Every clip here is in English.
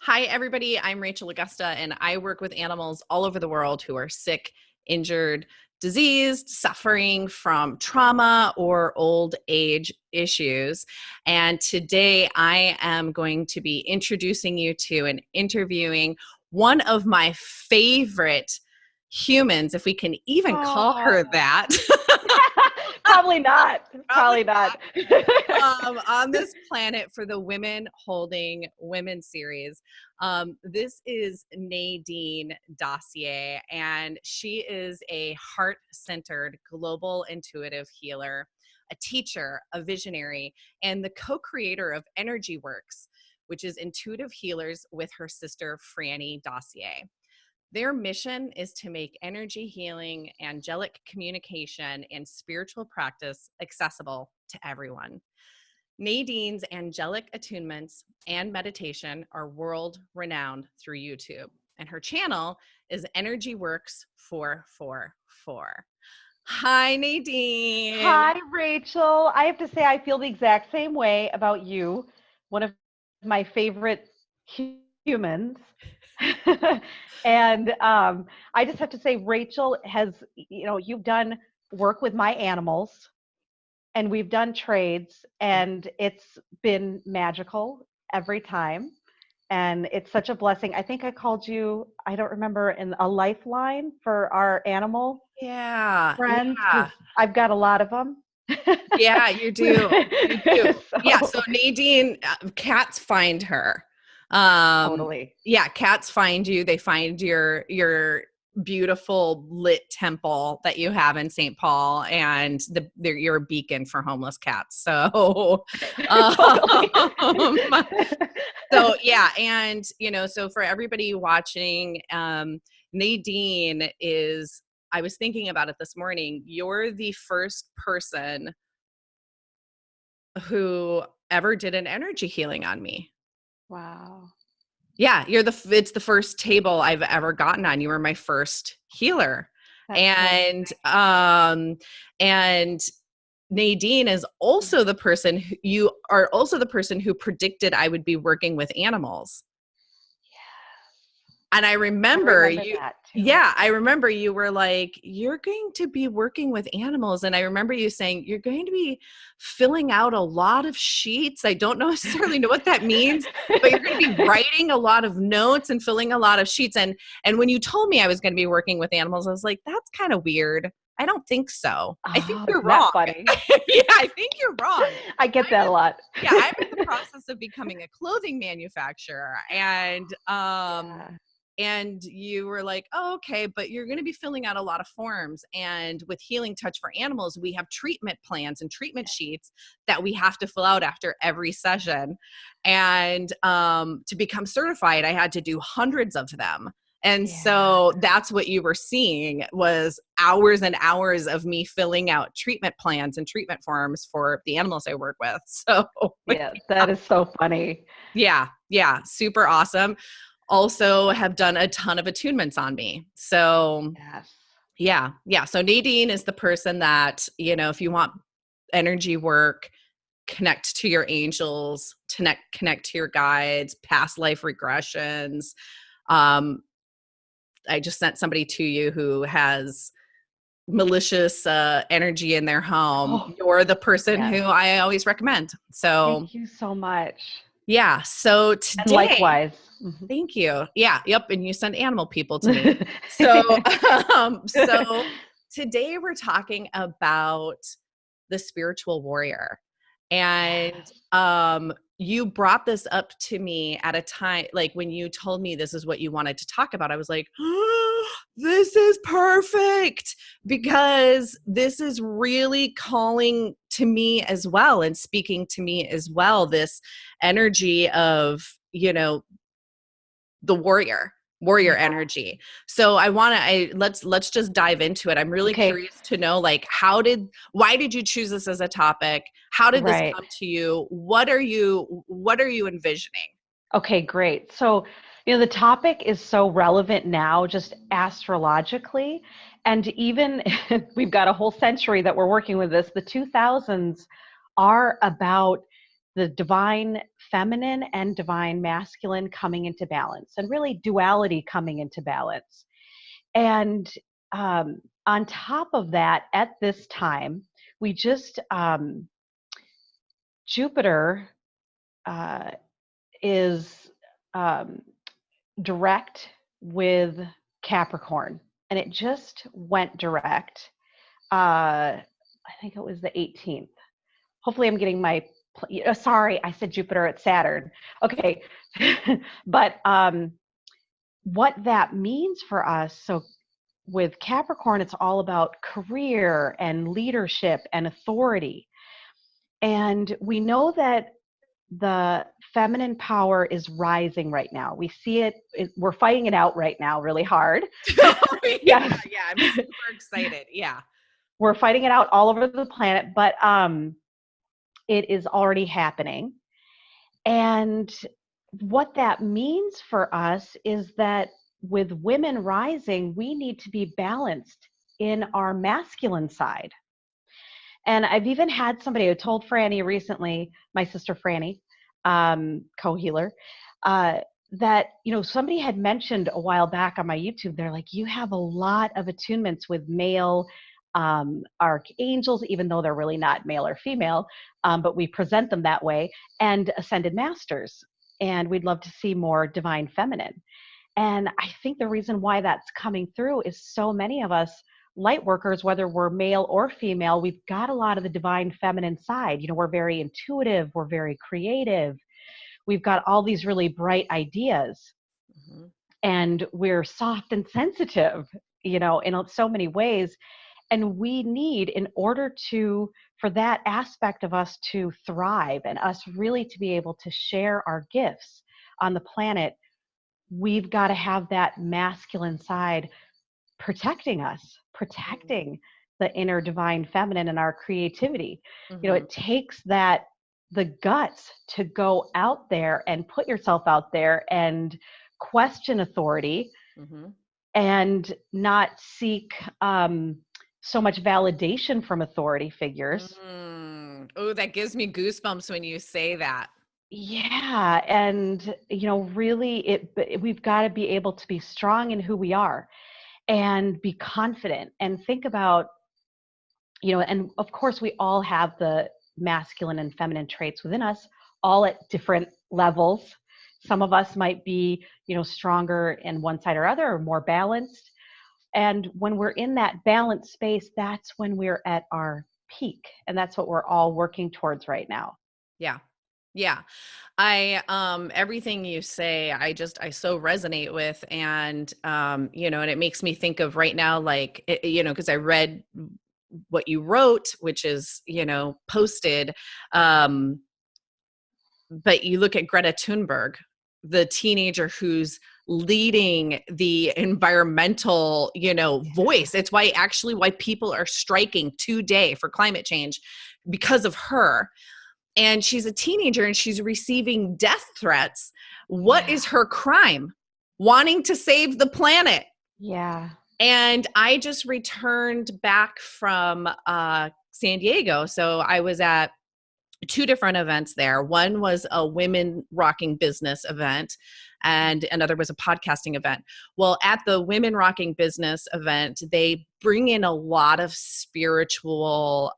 Hi, everybody. I'm Rachel Augusta, and I work with animals all over the world who are sick, injured, diseased, suffering from trauma or old age issues. And today I am going to be introducing you to and interviewing one of my favorite humans, if we can even call her Oh, that. probably not. Probably Probably not. on this planet for the Women Holding Women series. This is Nadine Dassier, and she is a heart-centered global intuitive healer, a teacher, a visionary, and the co-creator of EnergyWorks, which is intuitive healers with her sister, Frannie Dassier. Their mission is to make energy healing, angelic communication, and spiritual practice accessible to everyone. Nadine's angelic attunements and meditation are world renowned through YouTube, and her channel is EnergyWorks 444. Hi, Nadine. Hi, Rachel. I have to say, I feel the exact same way about you, one of my favorite humans. And I just have to say, Rachel has, you've done work with my animals and we've done trades, and it's been magical every time. And it's such a blessing. I think I called you, I don't remember, in a lifeline for our animal Yeah, friends yeah. because I've got a lot of them. Yeah, you do. You do. Yeah, so So Nadine, cats find her. Um, totally. yeah, cats find you. They find your beautiful lit temple that you have in St. Paul, and you're a beacon for homeless cats. So, Totally. um, so yeah, and so for everybody watching, Nadine is. I was thinking about it this morning. You're the first person who ever did an energy healing on me. Wow. Yeah, it's the first table I've ever gotten on. You were my first healer. That's so And and Nadine is also the person you are also the person who predicted I would be working with animals. And I I remember remember you, that too. yeah, I remember you were like, you're going to be working with animals. And I remember you saying, you're going to be filling out a lot of sheets. I don't necessarily know what that means, but you're going to be writing a lot of notes and filling a lot of sheets. And when you told me I was going to be working with animals, I was like, that's kind of weird. I don't think so. I think Oh, you're isn't wrong. that funny? Yeah, I think you're wrong. I get that a lot. Yeah, I'm in the process of becoming a clothing manufacturer. Yeah. And you were like, oh, okay, but you're going to be filling out a lot of forms. And with Healing Touch for Animals, we have treatment plans and treatment sheets that we have to fill out after every session. And to become certified, I had to do hundreds of them. And Yeah. so that's what you were seeing was hours and hours of me filling out treatment plans and treatment forms for the animals I work with. So Yeah, that is so funny. yeah, super awesome. Also have done a ton of attunements on me. So Yes. yeah. So Nadine is the person that, if you want energy work, connect to your angels, connect to your guides, past life regressions. I just sent somebody to you who has malicious energy in their home. Oh, You're the person yes. who I always recommend. So Thank you so much. yeah. So And today, likewise. Mhm. thank you. Yeah, yep, and you send animal people to me. So, so today we're talking about the spiritual warrior. And Yes. you brought this up to me at a time, like when you told me this is what you wanted to talk about, I was like, oh, this is perfect because this is really calling to me as well and speaking to me as well, this energy of, the warrior Yeah. energy. So let's just dive into it. I'm really Okay. curious to know, like, why did you choose this as a topic? How did this Right. come to you? What are you envisioning? Okay, great. So, the topic is so relevant now, just astrologically. And even we've got a whole century that we're working with this. The 2000s are about the divine feminine and divine masculine coming into balance, and really duality coming into balance. And on top of that, at this time, we just, Jupiter is direct with Capricorn, and it just went direct. I think it was the 18th. Hopefully, I'm getting my. Sorry, I said Jupiter. It's Saturn. Okay, but what that means for us. So with Capricorn, it's all about career and leadership and authority, and we know that the feminine power is rising right now. We see it, we're fighting it out right now really hard. Yeah, Yes. yeah, I'm super excited. Yeah. We're fighting it out all over the planet, but it is already happening. And what that means for us is that with women rising, we need to be balanced in our masculine side. And I've even had somebody who told Frannie recently, my sister Frannie, co-healer, that, you know, somebody had mentioned a while back on my YouTube, they're like, you have a lot of attunements with male archangels, even though they're really not male or female, but we present them that way, and ascended masters. And we'd love to see more divine feminine. And I think the reason why that's coming through is so many of us light workers, whether we're male or female, we've got a lot of the divine feminine side. You know, we're very intuitive, we're very creative, we've got all these really bright ideas, and we're soft and sensitive, you know, in so many ways. And we need, in order to, for that aspect of us to thrive and us really to be able to share our gifts on the planet, we've got to have that masculine side protecting us, protecting the inner divine feminine and our creativity. You know, it takes that, the guts to go out there and put yourself out there and question authority, and not seek so much validation from authority figures. Oh, that gives me goosebumps when you say that. Yeah. And, you know, really we've got to be able to be strong in who we are and be confident and think about, you know, and of course we all have the masculine and feminine traits within us, all at different levels. Some of us might be, you know, stronger in one side or other, or more balanced. And when we're in that balanced space, that's when we're at our peak. And that's what we're all working towards right now. Yeah. Yeah. I everything you say, I so resonate with. And you know, and it makes me think of right now, like you know, because I read what you wrote, which is, you know, posted. But you look at Greta Thunberg, the teenager who's leading the environmental, you know, voice. It's why people are striking today for climate change, because of her. And she's a teenager and she's receiving death threats. What is her crime? Wanting to save the planet. Yeah. And I just returned back from San Diego. So I was at two different events there. One was a women rocking business event, and another was a podcasting event. Well, at the women rocking business event, they bring in a lot of spiritual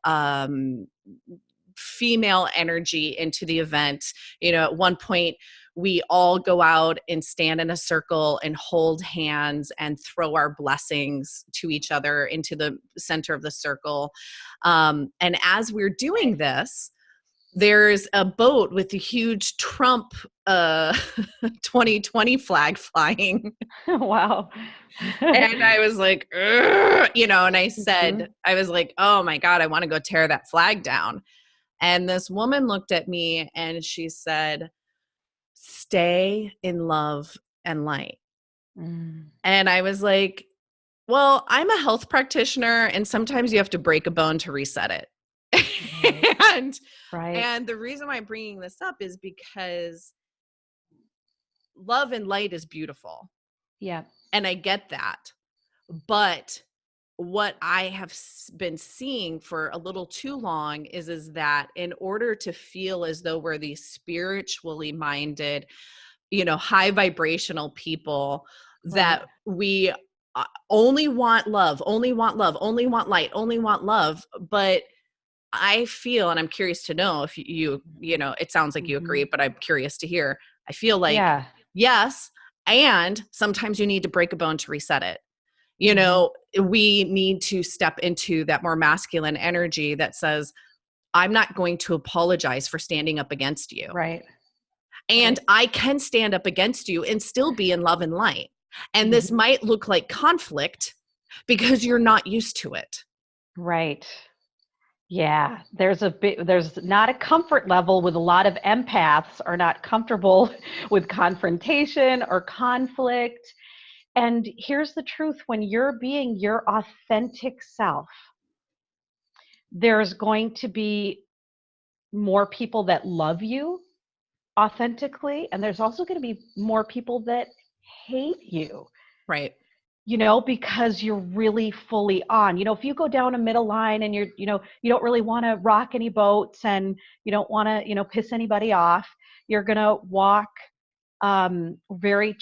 female energy into the event. You know, at one point we all go out and stand in a circle and hold hands and throw our blessings to each other into the center of the circle. And as we're doing this, there's a boat with a huge Trump 2020 flag flying. Wow. And I was like, you know, and I said, I was like, oh my God, I want to go tear that flag down. And this woman looked at me and she said, stay in love and light. And I was like, well, I'm a health practitioner and sometimes you have to break a bone to reset it. And the reason why I'm bringing this up is because love and light is beautiful. Yeah. And I get that. But what I have been seeing for a little too long is that in order to feel as though we're these spiritually minded, high vibrational people, Right. that we only want love, only want love, only want light, only want love. But I feel, and I'm curious to know if it sounds like you agree, but I'm curious to hear. I feel like, Yeah. yes, and sometimes you need to break a bone to reset it. Mhm. We need to step into that more masculine energy that says, I'm not going to apologize for standing up against you. Right. And Right. I can stand up against you and still be in love and light. And this Mhm. might look like conflict because you're not used to it. Right. Yeah, there's not a comfort level with a lot of empaths are not comfortable with confrontation or conflict. And here's the truth, when you're being your authentic self, there's going to be more people that love you authentically, and there's also going to be more people that hate you. Right. Because you're really fully on. If you go down a middle line and you don't really want to rock any boats and you don't want to, piss anybody off, you're going to walk very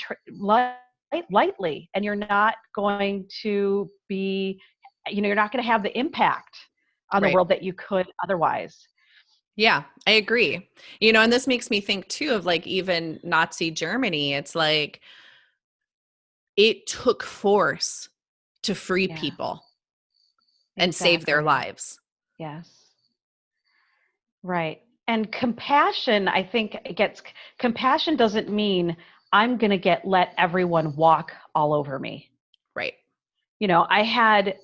lightly, and you're not going to be, you're not going to have the impact on the Right. world that you could otherwise. Yeah, I agree. And this makes me think too of like even Nazi Germany. It's like it took force to free Yeah, people and save their exactly. lives. Yes. Right. And compassion, I think compassion doesn't mean I'm going to let everyone walk all over me. Right. I had,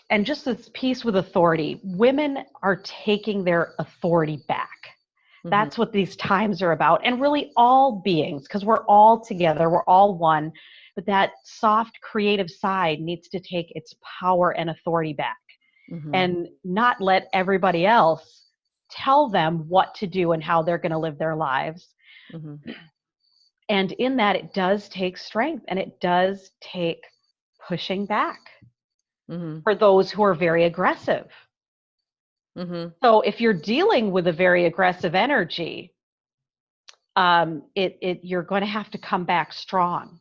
and just this piece with authority, women are taking their authority back. Hmm. That's what these times are about. And really all beings, because we're all together, we're all one. But that soft creative side needs to take its power and authority back Hmm. and not let everybody else tell them what to do and how they're going to live their lives. Hmm. And in that, it does take strength and it does take pushing back Hmm. for those who are very aggressive. Hmm. So if you're dealing with a very aggressive energy, you're going to have to come back strong.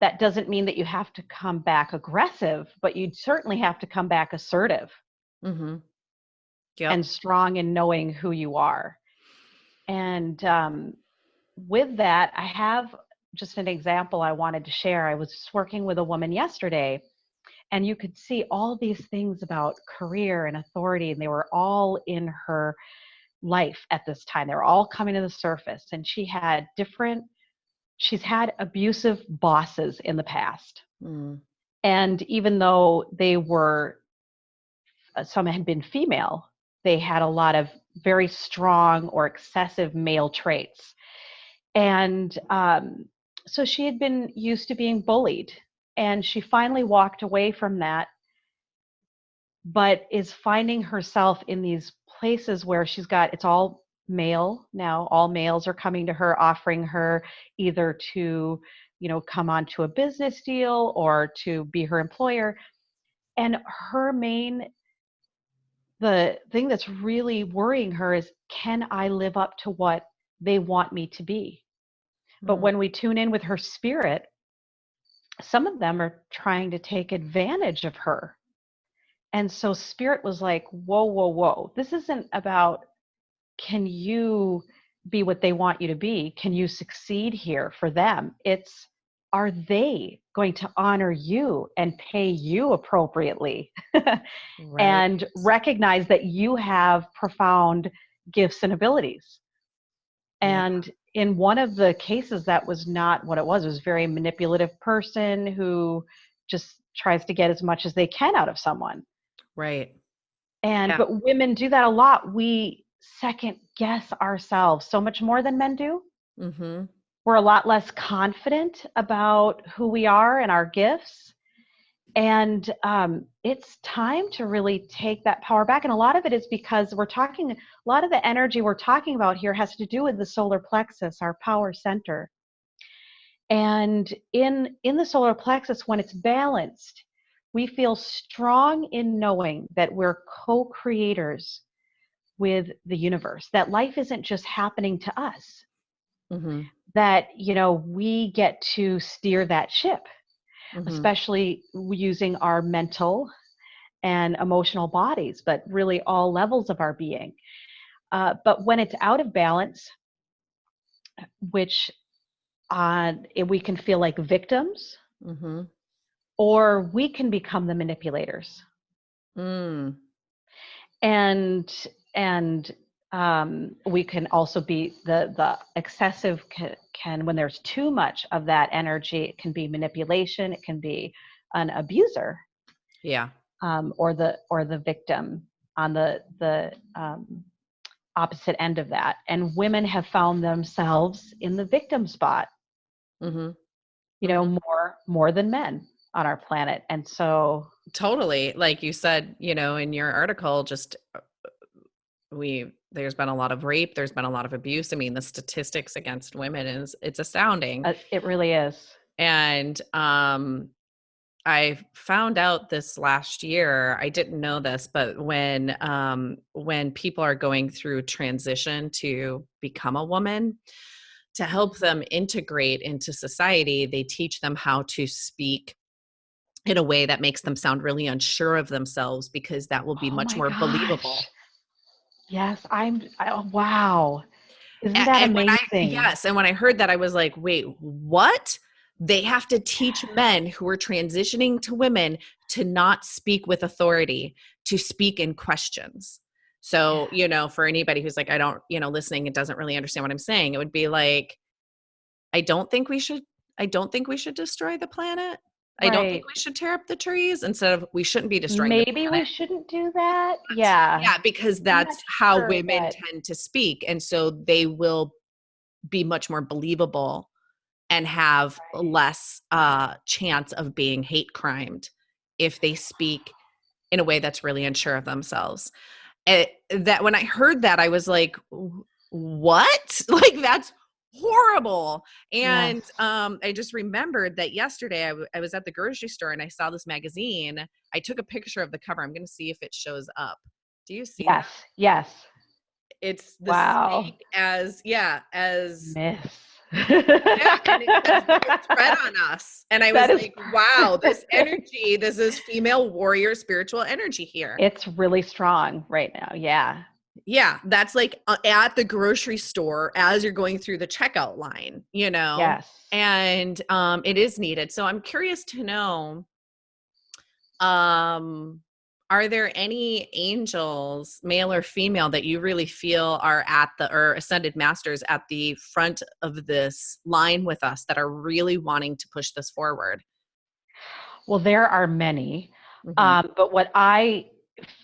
That doesn't mean that you have to come back aggressive, but you certainly have to come back assertive Hmm. Yep. and strong in knowing who you are. And with that, I have just an example I wanted to share. I was just working with a woman yesterday, and you could see all these things about career and authority, and they were all in her life at this time. They were all coming to the surface, and she's had abusive bosses in the past. Mm. And even though some had been female, they had a lot of very strong or excessive male traits. And so she had been used to being bullied, and she finally walked away from that, but is finding herself in these places where it's all male now. All males are coming to her, offering her either to, come onto a business deal or to be her employer. And the thing that's really worrying her is, can I live up to what they want me to be? But Mm. when we tune in with her spirit, some of them are trying to take advantage of her. And so spirit was like, whoa, whoa, whoa. This isn't about, can you be what they want you to be? Can you succeed here for them? It's, are they going to honor you and pay you appropriately? Right. And recognize that you have profound gifts and abilities. Yeah. And in one of the cases, that was not what it was. It was a very manipulative person who just tries to get as much as they can out of someone. Right. And Yeah. but women do that a lot. We second guess ourselves so much more than men do. Hmm. We're a lot less confident about who we are and our gifts. And it's time to really take that power back. And a lot of it is because a lot of the energy we're talking about here has to do with the solar plexus, our power center. And in the solar plexus, when it's balanced, we feel strong in knowing that we're co-creators with the universe, that life isn't just happening to us, that, we get to steer that ship, especially using our mental and emotional bodies, but really all levels of our being. But when it's out of balance, which we can feel like victims, or we can become the manipulators. And we can also be the excessive can when there's too much of that energy, it can be manipulation, it can be an abuser, or the victim on the opposite end of that. And women have found themselves in the victim spot, more than men on our planet. And so totally, like you said, in your article, just there's been a lot of rape, there's been a lot of abuse. I mean, the statistics against women it's astounding. It really is. And I found out this last year, I didn't know this, but when people are going through transition to become a woman, to help them integrate into society, they teach them how to speak in a way that makes them sound really unsure of themselves, because that will be much more believable. Yes, wow. Isn't that amazing? Yes. And when I heard that, I was like, wait, what? They have to teach men who are transitioning to women to not speak with authority, to speak in questions. So, for anybody who's like, I don't, listening, it doesn't really understand what I'm saying, it would be like, I don't think we should destroy the planet. I don't think we should tear up the trees, instead of we shouldn't be destroying the planet. Maybe we shouldn't do that. Yeah. Yeah, because that's how women tend to speak. And so they will be much more believable and have less chance of being hate crimed if they speak in a way that's really unsure of themselves. That when I heard that, I was like, what? Like, that's horrible. And I just remembered that yesterday I was at the grocery store and I saw this magazine. I took a picture of the cover. I'm going to see if it shows up. Do you see that? Yes. It's the same as Miss. And it's red on us. And I was like, wow, this energy, this is female warrior spiritual energy here. It's really strong right now. Yeah. Yeah, that's like at the grocery store as you're going through the checkout line, Yes. And it is needed. So I'm curious to know, are there any angels, male or female, that you really feel are or ascended masters at the front of this line with us that are really wanting to push this forward? Well, there are many, but what I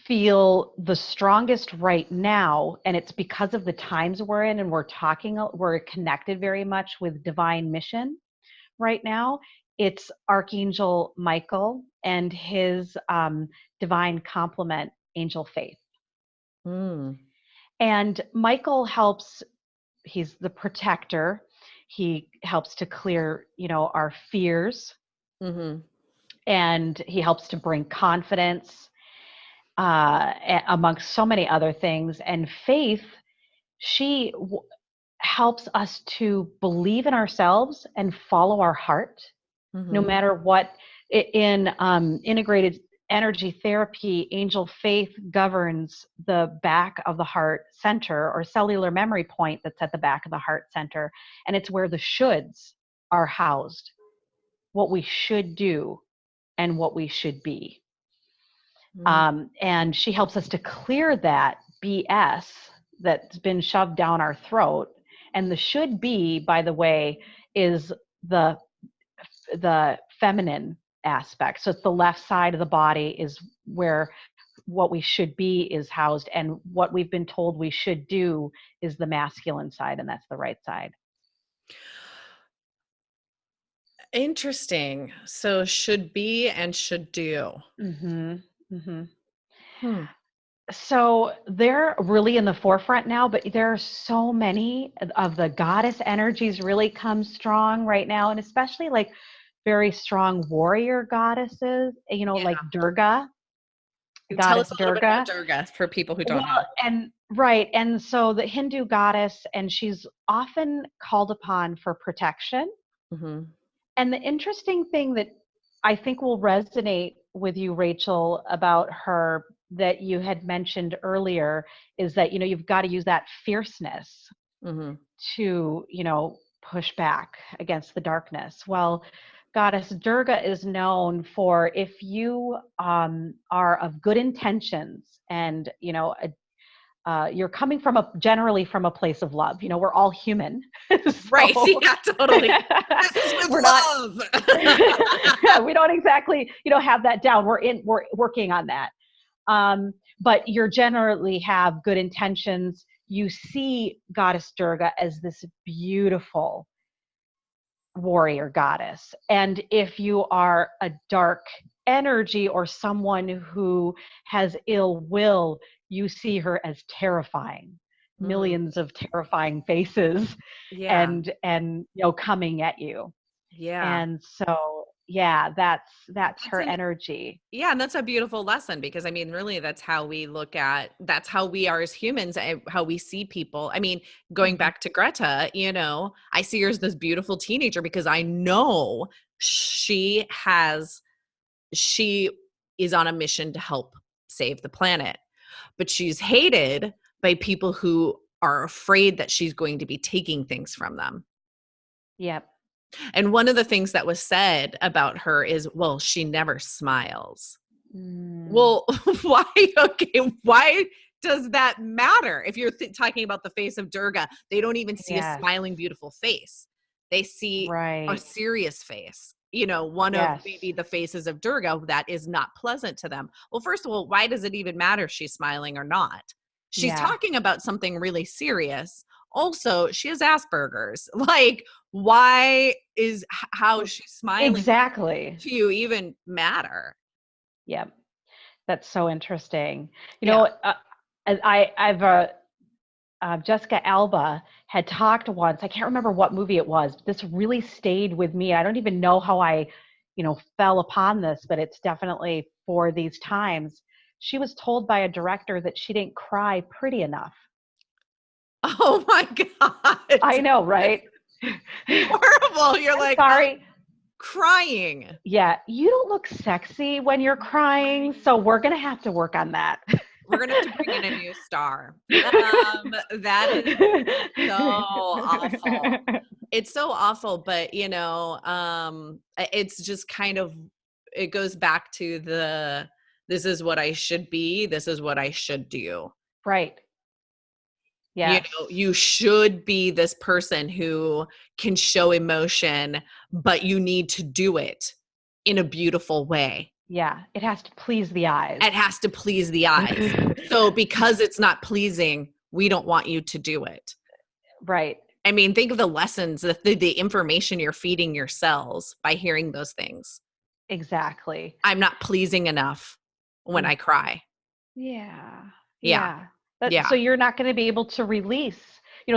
feel the strongest right now, and it's because of the times we're in, and we're connected very much with divine mission right now. It's Archangel Michael and his divine complement, Angel Faith. And Michael helps, he's the protector. He helps to clear, our fears. And he helps to bring confidence amongst so many other things. And Faith, she helps us to believe in ourselves and follow our heart, no matter what. In integrated energy therapy, Angel Faith governs the back of the heart center, or cellular memory point that's at the back of the heart center. And it's where the shoulds are housed, what we should do and what we should be. And she helps us to clear that BS that's been shoved down our throat. And the should be, by the way, is the feminine aspect. So it's the left side of the body is where what we should be is housed, and what we've been told we should do is the masculine side, and that's the right side. Interesting. So should be and should do. So they're really in the forefront now, but there are so many of the goddess energies really come strong right now. And especially like very strong warrior goddesses, Yeah. like Durga, Tell goddess us a little bit about Durga. Durga for people who don't Well, know. and right. And so the Hindu goddess, and she's often called upon for protection. Mm-hmm. And the interesting thing that I think will resonate with you, Rachel, about her that you had mentioned earlier is that, you've got to use that fierceness Mm-hmm. to, push back against the darkness. Well, Goddess Durga is known for if you are of good intentions and, you're coming generally from a place of love. We're all human. Right. So Yeah, totally. This is with we're not, love. yeah, we don't exactly, have that down. We're working on that. But you generally have good intentions. You see Goddess Durga as this beautiful warrior goddess. And if you are a dark energy or someone who has ill will, you see her as terrifying, Mm. millions of terrifying faces Yeah. and coming at you. Yeah. And so yeah, that's That's her an energy. Yeah, and that's a beautiful lesson because I mean, really, that's how we that's how we are as humans, how we see people. I mean, going Mhm. back to Greta, I see her as this beautiful teenager because I know she is on a mission to help save the planet, but she's hated by people who are afraid that she's going to be taking things from them. Yep. And one of the things that was said about her is, well, she never smiles. Mm, Well, why? Okay, why does that matter? If you're talking about the face of Durga, they don't even see a yes. smiling, beautiful face. They see a Right. serious face. One of Yes. maybe the faces of Durga that is not pleasant to them. Well, first of all, why does it even matter if she's smiling or not? She's Yeah. talking about something really serious. Also, she has Asperger's. Like, why is how she's smiling Exactly. to you even matter? Yep. That's so interesting. Yeah. Jessica Alba had talked once. I can't remember what movie it was. But this really stayed with me. I don't even know how I, fell upon this, but it's definitely for these times. She was told by a director that she didn't cry pretty enough. Oh my God. I know, right? Horrible. You're I'm like, I'm sorry. crying. Yeah, you don't look sexy when you're crying, so we're gonna have to work on that. We're going to have to bring in a new star. That is so awful. It's so awful, but it's just kind of, it goes back to this is what I should be. This is what I should do. Right. Yes. You should be this person who can show emotion, but you need to do it in a beautiful way. Yeah, it has to please the eyes. It has to please the eyes. So because it's not pleasing, we don't want you to do it. Right. I mean, think of the lessons, the information you're feeding your cells by hearing those things. Exactly. I'm not pleasing enough when I cry. Yeah. Yeah. Yeah. Yeah. So you're not going to be able to release.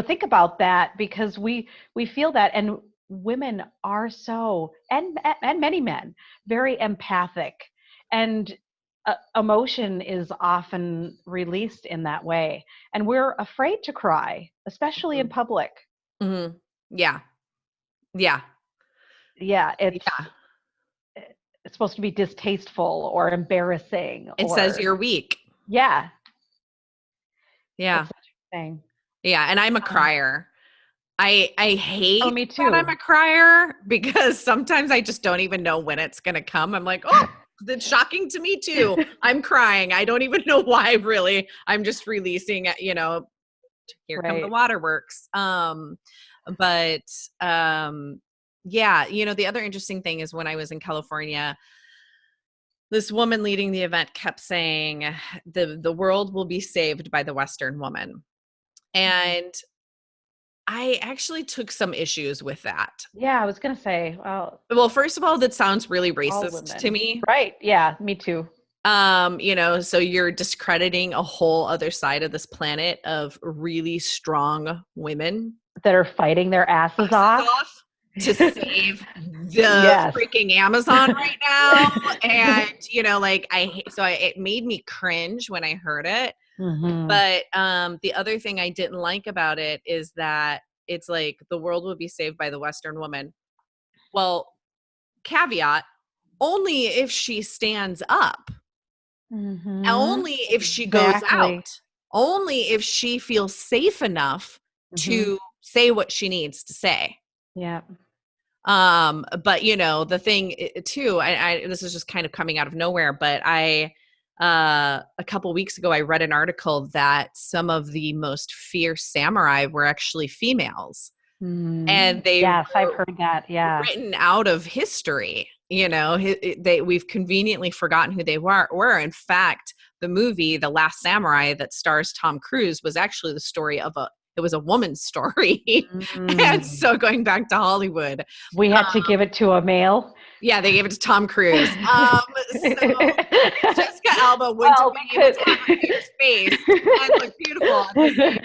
Think about that because we feel that, and women are so, and many men, very empathic, and emotion is often released in that way, and we're afraid to cry, especially in public. Mm-hmm. Yeah. Yeah. Yeah, Yeah. it's supposed to be distasteful or embarrassing It says or you're weak. yeah. Yeah. It's such a thing. Yeah. And I'm a crier. I Oh, hate me that I'm too. a crier because sometimes I just don't even know when it's going to come. I'm like, oh, it's shocking to me too. I'm crying. I don't even know why really. I'm just releasing, here come the Right. waterworks. But yeah, the other interesting thing is when I was in California, this woman leading the event kept saying the world will be saved by the Western woman. And I actually took some issues with that. Yeah, I was gonna say, Well, first of all, that sounds really all racist to women. me. Right. Yeah, me too. So you're discrediting a whole other side of this planet of really strong women That are fighting their asses off. to save the Yes. freaking Amazon right now. And, you know, like it made me cringe when I heard it. But the other thing I didn't like about it is that it's like the world will be saved by the Western woman. Well, caveat, only if she stands up, only if she goes Exactly. out, only if she feels safe enough to say what she needs to say. Yeah. But you know, the thing too, I this is just kind of coming out of nowhere, but a couple weeks ago, I read an article that some of the most fierce samurai were actually females, and they Yes, I've were heard that. Yeah. written out of history. You know, we've conveniently forgotten who they were. In fact, the movie The Last Samurai that stars Tom Cruise was actually the story of it was a woman's story. And so going back to Hollywood, We had to give it to a male. yeah, they gave it to Tom Cruise. So Jessica Alba wouldn't Well, have been able to have a fierce face and look beautiful at the same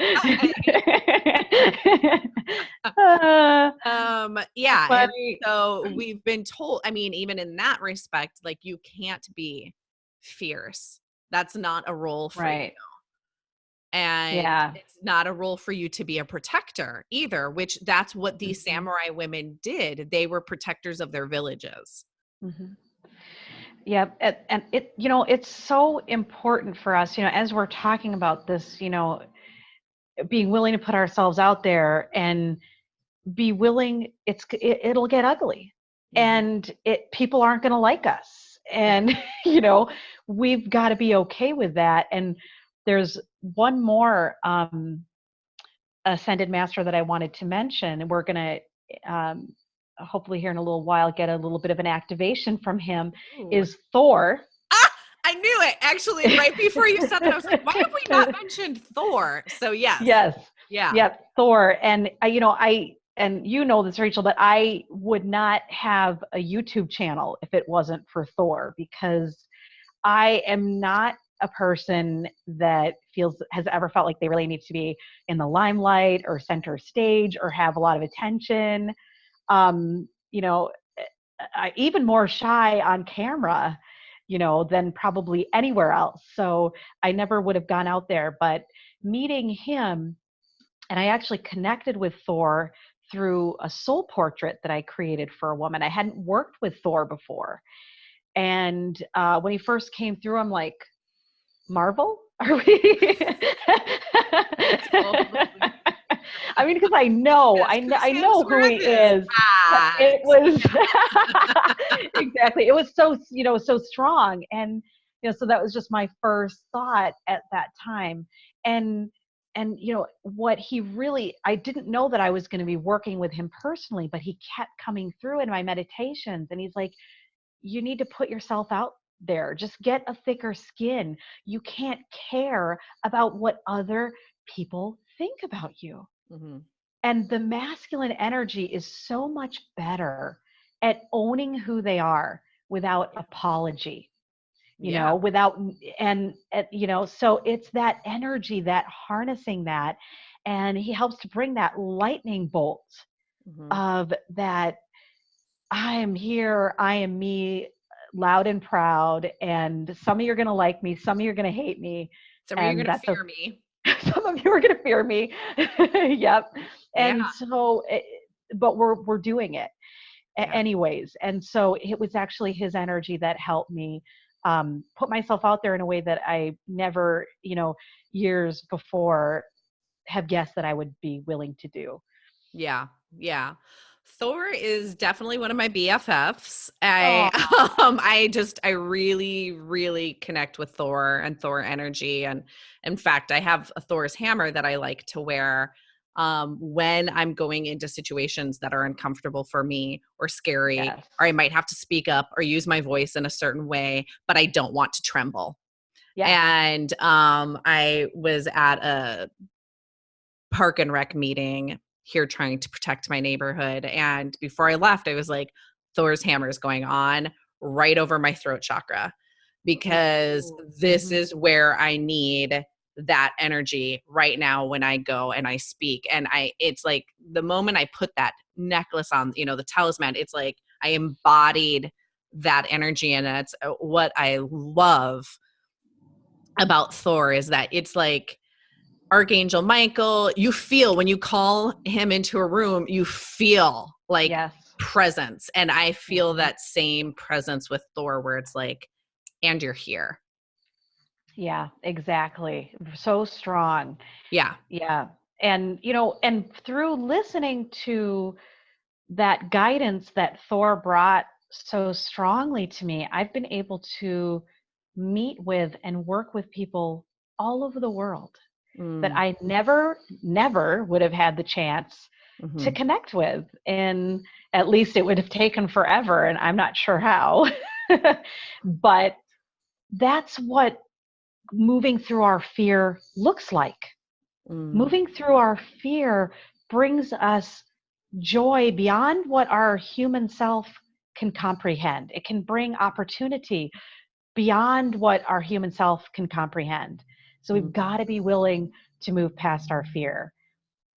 time. Yeah. And so we've been told, I mean, even in that respect, like you can't be fierce. That's not a role for you. And it's not a role for you to be a protector either, which that's what these samurai women did. They were protectors of their villages. Yeah. And it, you know, it's so important for us, you know, as we're talking about this, you know, being willing to put ourselves out there and be willing, it'll get ugly, and people aren't going to like us. And, you know, we've got to be okay with that. And there's one more ascended master that I wanted to mention, and we're going to hopefully here in a little while get a little bit of an activation from him. Is Thor. I knew it. Actually, right before you said that, I was like, why have we not mentioned Thor? So yes. Yeah, Thor. And and you know this, Rachel, but I would not have a YouTube channel if it wasn't for Thor, because I am not a person that has ever felt like they really need to be in the limelight or center stage or have a lot of attention. You know, I even more shy on camera, you know, than probably anywhere else. So I never would have gone out there. But meeting him, and I actually connected with Thor through a soul portrait that I created for a woman. I hadn't worked with Thor before. And when he first came through, I'm like, Marvel? Are we? I mean, because I know who he is. It was exactly. It was so, you know, so strong. And, you know, so that was just my first thought at that time. And, you know, I didn't know that I was going to be working with him personally, but he kept coming through in my meditations. And he's like, you need to put yourself out there. Just get a thicker skin. You can't care about what other people think about you. And the masculine energy is so much better at owning who they are without apology, you know, you know, so it's that energy, that harnessing that. And he helps to bring that lightning bolt of that I am here, I am me, loud and proud, and some of you are going to like me, some of you are going to hate me. Some of you are going to fear me. Some of you are going to fear me. Yep. And so, but we're doing it anyways. And so it was actually his energy that helped me put myself out there in a way that I never, you know, years before have guessed that I would be willing to do. Yeah. Thor is definitely one of my BFFs. I really, really connect with Thor and Thor energy. And in fact, I have a Thor's hammer that I like to wear when I'm going into situations that are uncomfortable for me or scary, or I might have to speak up or use my voice in a certain way, but I don't want to tremble. And I was at a park and rec meeting here trying to protect my neighborhood. And before I left, I was like, Thor's hammer is going on right over my throat chakra, because this is where I need that energy right now when I go and I speak. And it's like the moment I put that necklace on, you know, the talisman, it's like I embodied that energy. And that's what I love about Thor, is that it's like Archangel Michael. You feel when you call him into a room, you feel like Yes. presence. And I feel that same presence with Thor, where it's like, and you're here. Yeah, exactly. So strong. Yeah. Yeah. And, and through listening to that guidance that Thor brought so strongly to me, I've been able to meet with and work with people all over the world that I never would have had the chance to connect with. And at least it would have taken forever, and I'm not sure how. But that's what moving through our fear looks like. Moving through our fear brings us joy beyond what our human self can comprehend. It can bring opportunity beyond what our human self can comprehend. So we've got to be willing to move past our fear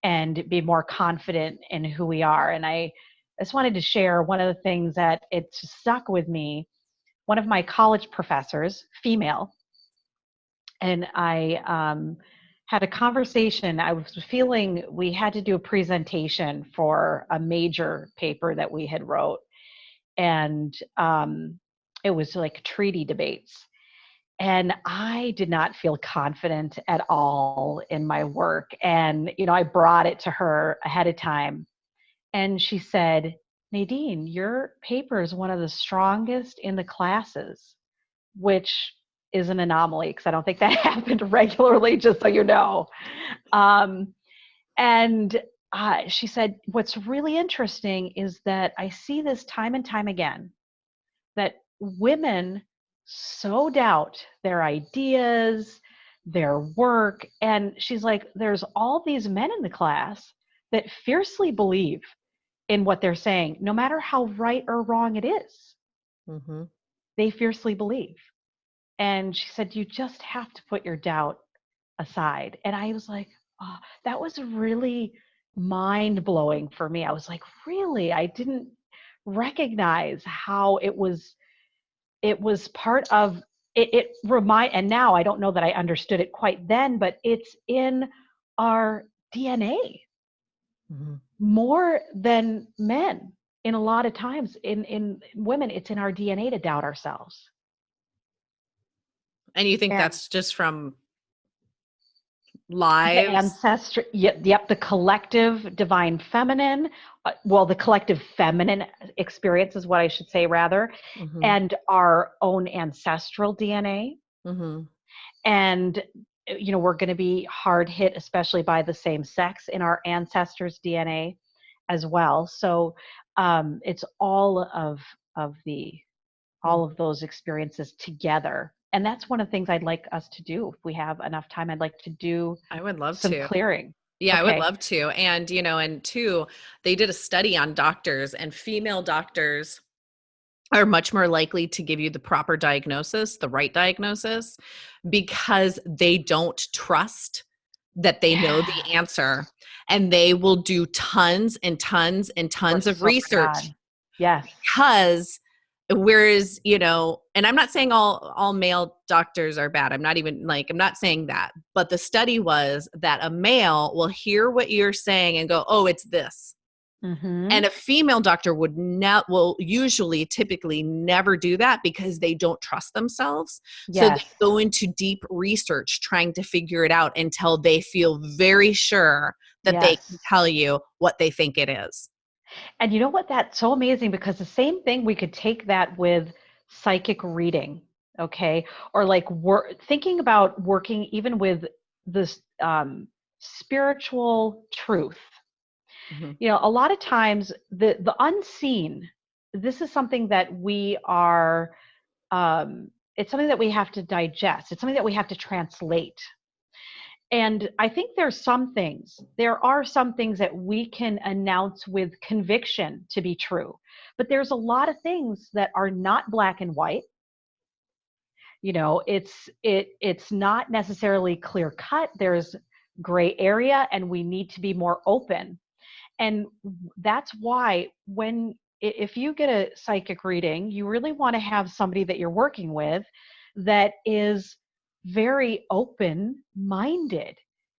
and be more confident in who we are. And I just wanted to share one of the things that it stuck with me. One of my college professors, female, and I had a conversation. I was feeling we had to do a presentation for a major paper that we had wrote, and it was like treaty debates. And I did not feel confident at all in my work. And, I brought it to her ahead of time. And she said, Nadine, your paper is one of the strongest in the classes, which is an anomaly because I don't think that happened regularly, just so you know. And she said, what's really interesting is that I see this time and time again, that women so doubt their ideas, their work. And she's like, there's all these men in the class that fiercely believe in what they're saying, no matter how right or wrong it is. They fiercely believe. And she said, you just have to put your doubt aside. And I was like, oh, that was really mind blowing for me. I was like, really? I didn't recognize how it was part of it and now I don't know that I understood it quite then, but it's in our DNA more than men. In a lot of times in women, it's in our DNA to doubt ourselves. And you think that's just from the lives? ancestry, yep, the collective divine feminine, the collective feminine experience is what I should say, rather, and our own ancestral DNA. And we're going to be hard hit, especially by the same sex in our ancestors' DNA as well. So it's all of those experiences together. And that's one of the things I'd like us to do. If we have enough time, I'd like to do I would love some to. clearing. Yeah, Okay. I would love to. And, and two, they did a study on doctors, and female doctors are much more likely to give you the proper diagnosis, the right diagnosis, because they don't trust that they know the answer, and they will do tons and tons and tons of research. Yes. Because whereas, and I'm not saying all male doctors are bad. I'm not saying that, but the study was that a male will hear what you're saying and go, oh, it's this. And a female doctor will usually typically never do that because they don't trust themselves. So they go into deep research trying to figure it out until they feel very sure that they can tell you what they think it is. And you know what? That's so amazing, because the same thing, we could take that with psychic reading, okay? Or like thinking about working even with this spiritual truth. A lot of times the unseen, this is something that we are, it's something that we have to digest. It's something that we have to translate. And I think there are some things that we can announce with conviction to be true, but there's a lot of things that are not black and white. It's not necessarily clear cut. There's gray area, and we need to be more open. And that's why when if you get a psychic reading, you really want to have somebody that you're working with that is very open-minded.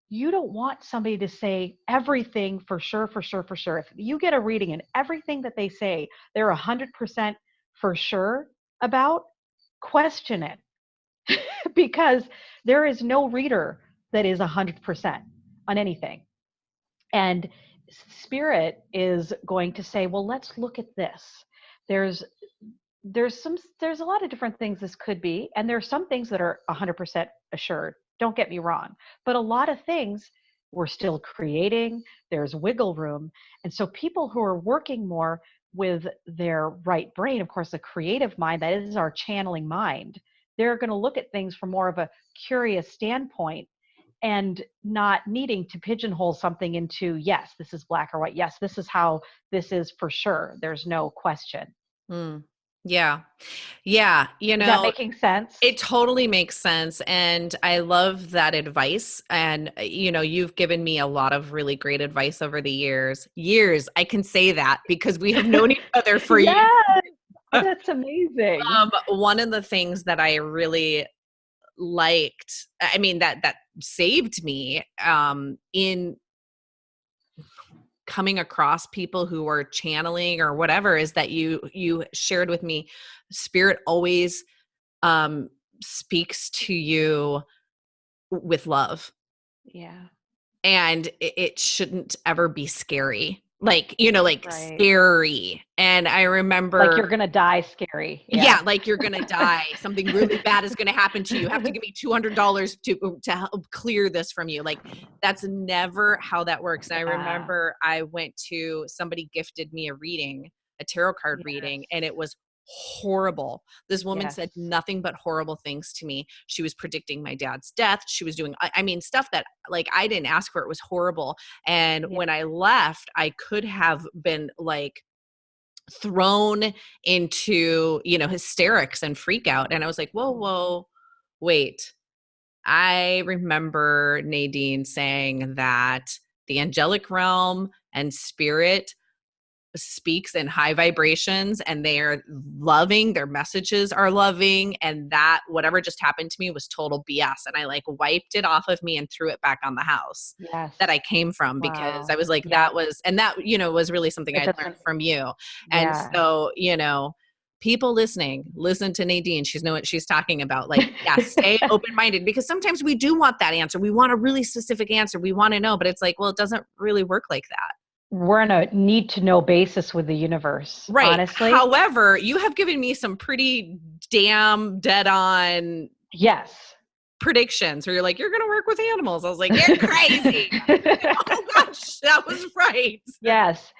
You don't want somebody to say everything for sure, for sure, for sure. If you get a reading and everything that they say, they're 100% for sure about, question it. Because there is no reader that is 100% on anything. And spirit is going to say, well, let's look at this. There's there's a lot of different things this could be, and there's some things that are 100% assured. Don't get me wrong, but a lot of things we're still creating. There's wiggle room, and so people who are working more with their right brain, of course, the creative mind, that is our channeling mind, they're going to look at things from more of a curious standpoint and not needing to pigeonhole something into, yes, this is black or white. Yes, this is how this is for sure. There's no question. Mm. Yeah. Yeah. Is that making sense? It totally makes sense. And I love that advice. And, you've given me a lot of really great advice over the years. I can say that because we have known each other for years. Oh, that's amazing. One of the things that I really liked, I mean, that saved me in coming across people who are channeling or whatever, is that you shared with me, spirit always speaks to you with love. Yeah. And it shouldn't ever be scary. Like, right. Scary. And I remember, like you're going to die scary. Yeah. Like you're going to die. Something really bad is going to happen to you. You have to give me $200 to help clear this from you. Like, that's never how that works. And I remember I went to, somebody gifted me a tarot card reading, and it was horrible. This woman said nothing but horrible things to me. She was predicting my dad's death. She was doing, stuff that, like, I didn't ask for. It was horrible. And when I left, I could have been like thrown into, hysterics and freak out. And I was like, whoa, wait. I remember Nadine saying that the angelic realm and spirit speaks in high vibrations, and they are loving, their messages are loving, and that whatever just happened to me was total BS. And I wiped it off of me and threw it back on the house that I came from, because I was like, that was was really something I learned from you. And so, people listen to Nadine. She's know what she's talking about. Stay open-minded, because sometimes we do want that answer. We want a really specific answer. We want to know, but it's like, well, it doesn't really work like that. We're on a need to know basis with the universe, right? Honestly. However, you have given me some pretty damn dead on predictions where you're like, you're going to work with animals. I was like, you're crazy. Oh gosh, that was right. Yes.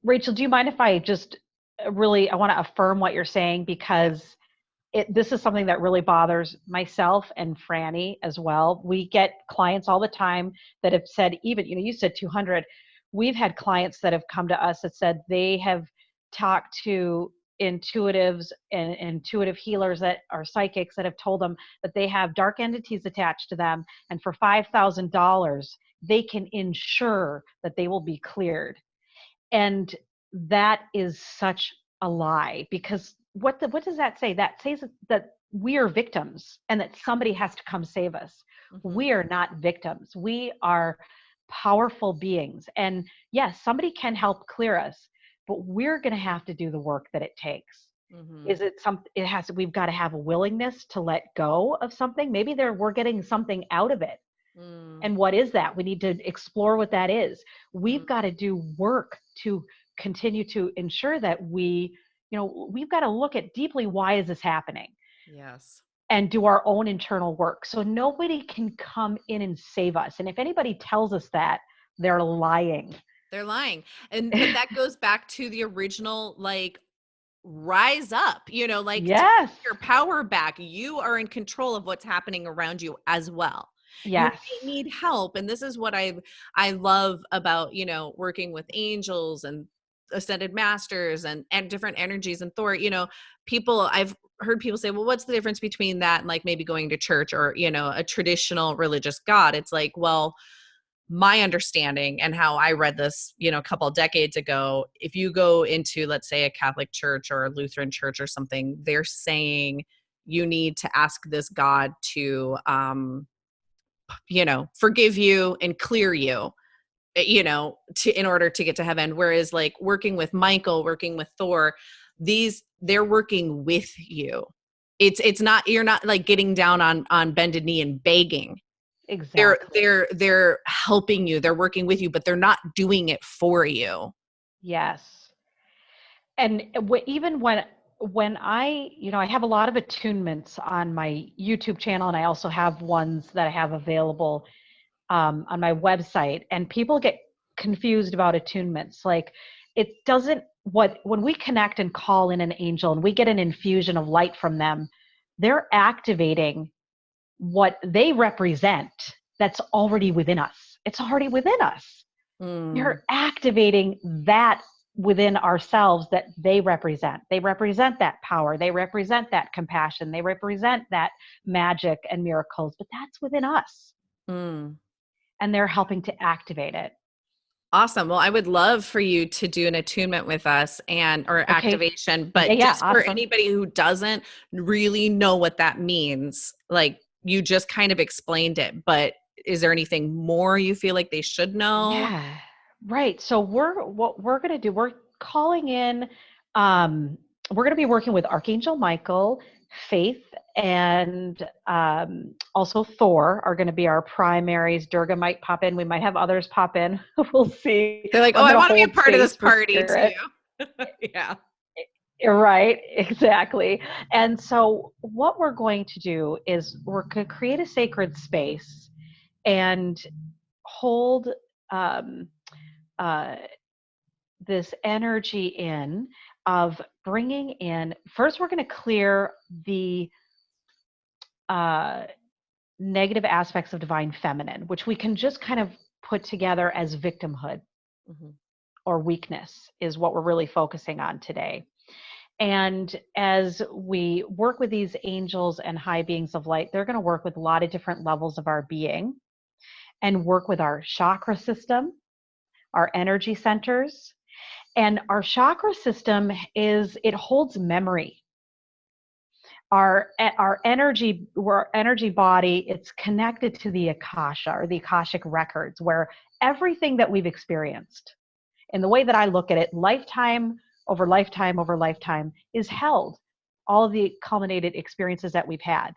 Rachel, do you mind if I just I want to affirm what you're saying, because this is something that really bothers myself and Frannie as well. We get clients all the time that have said, even, you said 200. We've had clients that have come to us that said they have talked to intuitives and intuitive healers that are psychics that have told them that they have dark entities attached to them, and for $5,000 they can ensure that they will be cleared. And that is such a lie, because what does that say? That says that we are victims and that somebody has to come save us. Mm-hmm. We are not victims. We are powerful beings. And yes, somebody can help clear us, but we're going to have to do the work that it takes. Mm-hmm. We've got to have a willingness to let go of something. Maybe we're getting something out of it. Mm. And what is that? We need to explore what that is. We've got to do work to continue to ensure that we've got to look at deeply, why is this happening? Yes. And do our own internal work. So nobody can come in and save us. And if anybody tells us that, they're lying. They're lying. But that goes back to the original, rise up, take your power back. You are in control of what's happening around you as well. Yes. You may need help. And this is what I love about, working with angels and ascended masters and different energies and Thor. I've heard people say, well, what's the difference between that and maybe going to church or, a traditional religious God? It's like, well, my understanding and how I read this, you know, a couple of decades ago, if you go into, let's say, a Catholic church or a Lutheran church or something, they're saying you need to ask this God to, you know, forgive you and clear you, you know, in order to get to heaven. Whereas like working with Michael, working with Thor, they're working with you. It's not, you're not like getting down on bended knee and begging. Exactly. They're helping you. They're working with you, but they're not doing it for you. Yes. And even when I, I have a lot of attunements on my YouTube channel, and I also have ones that I have available on my website, and people get confused about attunements. Like, it doesn't, when we connect and call in an angel and we get an infusion of light from them, they're activating what they represent that's already within us. It's already within us. You're activating that within ourselves that they represent. They represent that power. They represent that compassion. They represent that magic and miracles, but that's within us. Mm. And they're helping to activate it. Awesome. Well, I would love for you to do an attunement with us or Okay. activation, Yeah, but yeah, just for awesome. anybody who doesn't really know what that means, like you just kind of explained it, but is there anything more you feel like they should know? Yeah. Right. So what we're going to do, we're calling in, we're going to be working with Archangel Michael, Faith, and also Thor are going to be our primaries. Durga might pop in. We might have others pop in. We'll see. They're like, oh, I'm I going to want to be a hold part of this space for party too. spirit. Yeah. Right, exactly. And so what we're going to do is we're going to create a sacred space and hold um, uh, this energy in of bringing in, first we're going to clear the uh, negative aspects of divine feminine, which we can just kind of put together as victimhood Mm-hmm. or weakness is what we're really focusing on today. And as we work with these angels and high beings of light, they're going to work with a lot of different levels of our being and work with our chakra system, our energy centers. And our chakra system it holds memory. Our energy body, it's connected to the Akasha or the Akashic records, where everything that we've experienced, in the way that I look at it, lifetime over lifetime over lifetime, is held. All of the culminated experiences that we've had.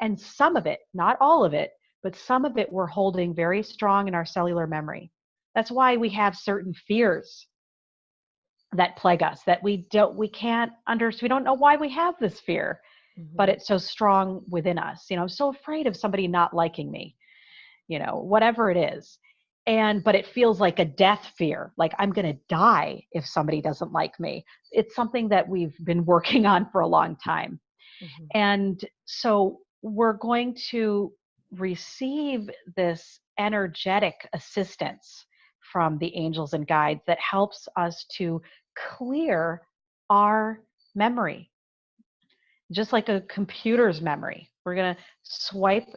And some of it, not all of it, but some of it we're holding very strong in our cellular memory. That's why we have certain fears that plague us that we don't know why we have this fear, but Mm-hmm. it's so strong within us. I'm so afraid of somebody not liking me, whatever it is. But it feels like a death fear, like I'm going to die if somebody doesn't like me. It's something that we've been working on for a long time. Mm-hmm. And so we're going to receive this energetic assistance from the angels and guides that helps us to clear our memory, just like a computer's memory. We're going to swipe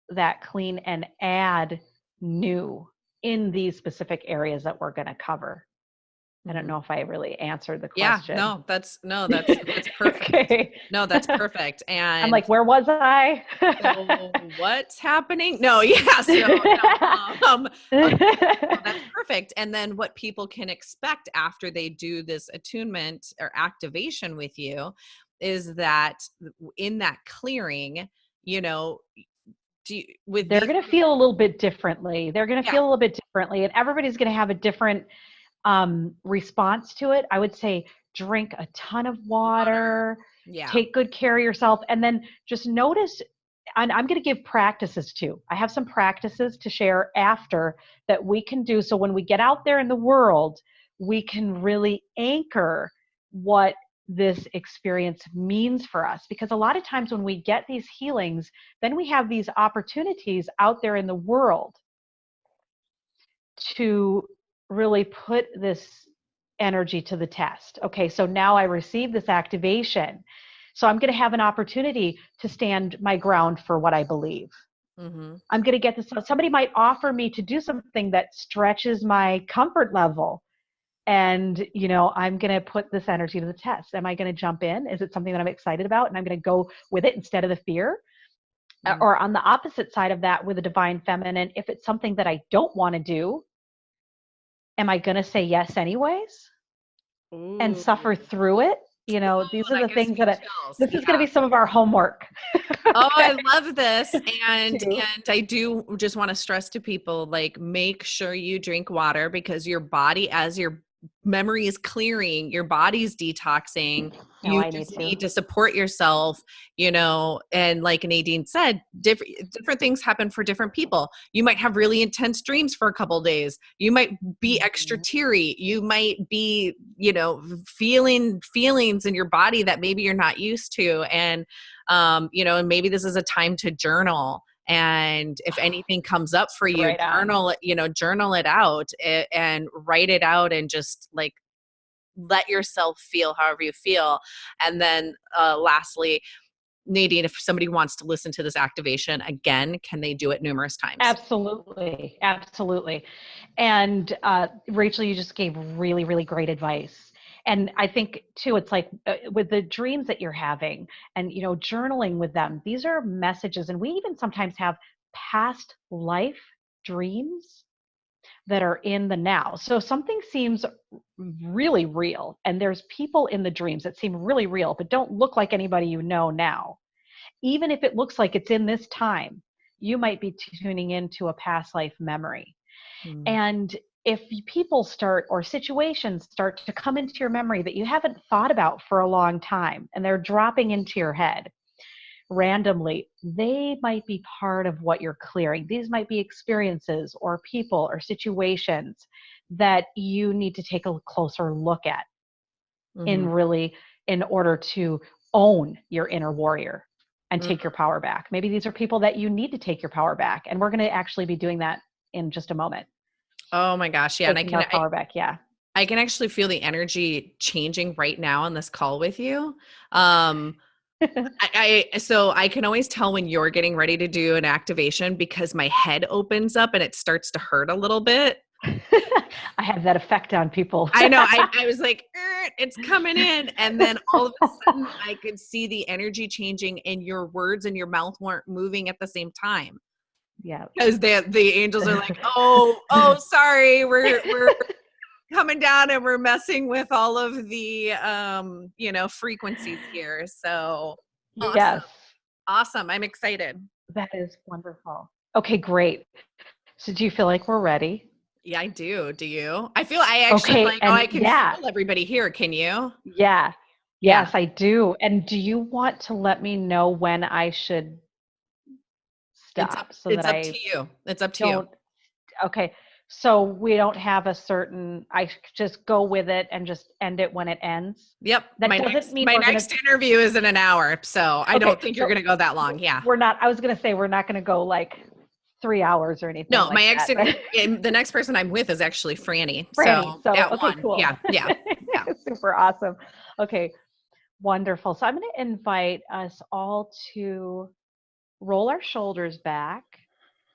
that clean and add new in these specific areas that we're going to cover. I don't Mm-hmm. know if I really answered the Yeah, question. no, that's perfect. Okay. No, that's perfect. I'm And like, where was I? so what's happening? No, yeah, so no, no, that's perfect. And then what people can expect after they do this attunement or activation with you is that in that clearing, you know, with They're these, going to feel a little bit differently. They're going to yeah, feel a little bit differently, and everybody's going to have a different response to it. I would say drink a ton of water, water, yeah, take good care of yourself, and then just notice. And I'm going to give practices too. I have some practices to share after that we can do. So when we get out there in the world, we can really anchor what this experience means for us. Because a lot of times when we get these healings, then we have these opportunities out there in the world to really put this energy to the test. Okay, so now I receive this activation. So I'm going to have an opportunity to stand my ground for what I believe. Mm-hmm. I'm going to get this. Somebody might offer me to do something that stretches my comfort level. And, I'm going to put this energy to the test. Am I going to jump in? Is it something that I'm excited about? And I'm going to go with it instead of the fear? Mm-hmm. Or on the opposite side of that with the divine feminine, if it's something that I don't want to do, am I going to say yes anyways and Ooh. suffer through it? Ooh, These are that the gives things me that chills. this Yeah. is going to be some of our homework. Oh, I Okay. love this. And Too. I do just want to stress to people, like, make sure you drink water, because your body, as your memory is clearing, your body's detoxing. No, You I need just to. need to support yourself, and like Nadine said, different things happen for different people. You might have really intense dreams for a couple of days. You might be extra Mhm. teary. You might be, feeling feelings in your body that maybe you're not used to. And and maybe this is a time to journal. And if anything comes up for you, Right on. journal it out, and write it out, and just like let yourself feel however you feel. And then lastly, Nadine, if somebody wants to listen to this activation again, can they do it numerous times? Absolutely. Absolutely. And Rachel, you just gave really, really great advice. And I think too, it's like with the dreams that you're having and, journaling with them, these are messages. And we even sometimes have past life dreams that are in the now. So something seems really real, and there's people in the dreams that seem really real, but don't look like anybody you know now. Even if it looks like it's in this time, you might be tuning into a past life memory. Mm. And if people start or situations start to come into your memory that you haven't thought about for a long time, and they're dropping into your head randomly, they might be part of what you're clearing. These might be experiences or people or situations that you need to take a closer look at Mm-hmm. in order to own your inner warrior and Mm. take your power back. Maybe these are people that you need to take your power back. And we're going to actually be doing that in just a moment. Oh my gosh. Yeah. And Taking our power back. Yeah. I can actually feel the energy changing right now on this call with you. Um, so I can always tell when you're getting ready to do an activation, because my head opens up and it starts to hurt a little bit. I have that effect on people. I know. I was like, it's coming in. And then all of a sudden I could see the energy changing, and your words and your mouth weren't moving at the same time. Yeah. Because the angels are like, oh, sorry. We're coming down and we're messing with all of the frequencies here. So awesome. Yes. Awesome. I'm excited. That is wonderful. Okay, great. So do you feel like we're ready? Yeah, I do. Do you? I actually Okay, like, oh, and I can yeah, feel everybody here. Can you? yeah. Yeah. Yes, I do. And do you want to let me know when I should stop so It's that up I to you. It's up to you. don't? Okay. So we don't have a certain, I just go with it and just end it when it ends. Yep. That doesn't mean My we're going to, next interview is in an hour. So I okay. don't think you're So gonna go that long. Yeah. we're not, I was going to say, we're not going to go like 3 hours or anything No, like that, right? the next person I'm with is actually Frannie. Frannie. So So, at okay, one. cool. Yeah. Yeah. Yeah. Super awesome. Okay, wonderful. So I'm going to invite us all to roll our shoulders back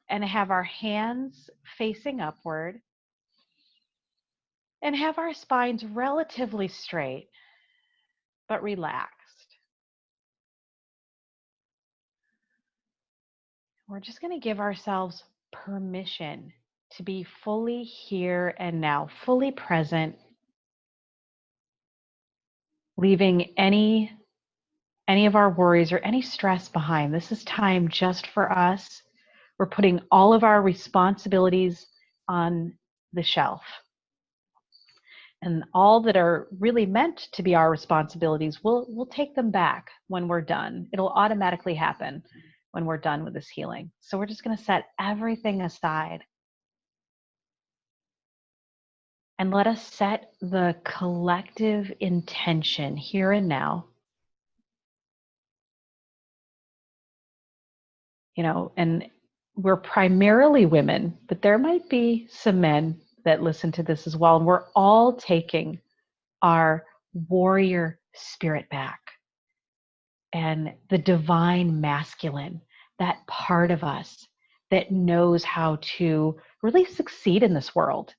and have our hands facing upward and have our spines relatively straight but relaxed. We're just going to give ourselves permission to be fully here and now, fully present, leaving any of our worries or any stress behind. This is time just for us. We're putting all of our responsibilities on the shelf. And all that are really meant to be our responsibilities, we'll take them back when we're done. It'll automatically happen when we're done with this healing. So we're just going to set everything aside and let us set the collective intention here and now. And we're primarily women, but there might be some men that listen to this as well. And we're all taking our warrior spirit back and the divine masculine that part of us that knows how to really succeed in this world,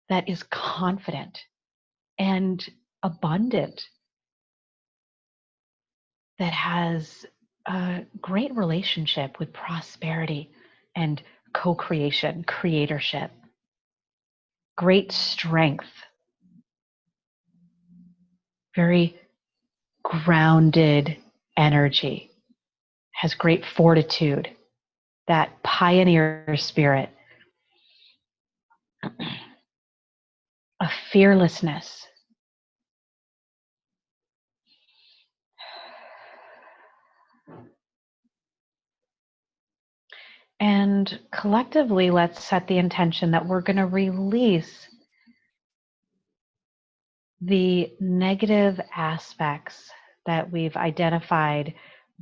that is confident and abundant, that has a great relationship with prosperity and co-creation, creatorship, great strength, very grounded energy, has great fortitude, that pioneer spirit, a fearlessness. And collectively, let's set the intention that we're going to release the negative aspects that we've identified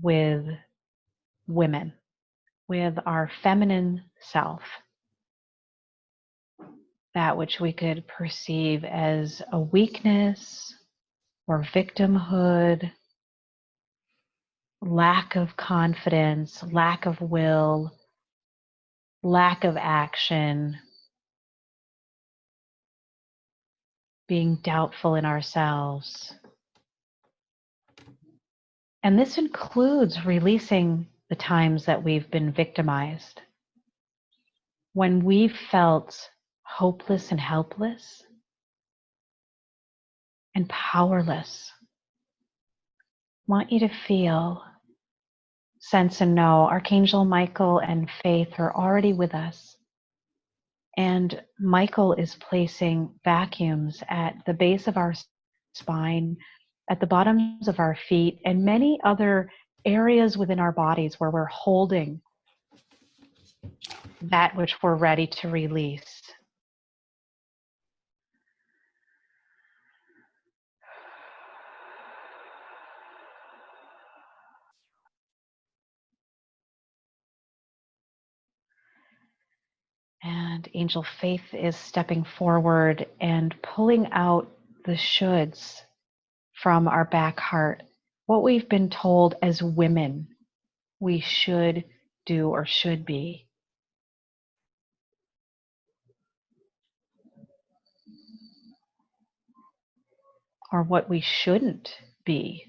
with women, with our feminine self, that which we could perceive as a weakness or victimhood, lack of confidence, lack of will, lack of action, being doubtful in ourselves. And this includes releasing the times that we've been victimized. When we've felt hopeless and helpless and powerless. I want you to feel, sense, and know Archangel Michael and Faith are already with us. And Michael is placing vacuums at the base of our spine, at the bottoms of our feet, and many other areas within our bodies where we're holding that which we're ready to release. And Angel Faith is stepping forward and pulling out the shoulds from our back heart, what we've been told as women we should do or should be. Or what we shouldn't be.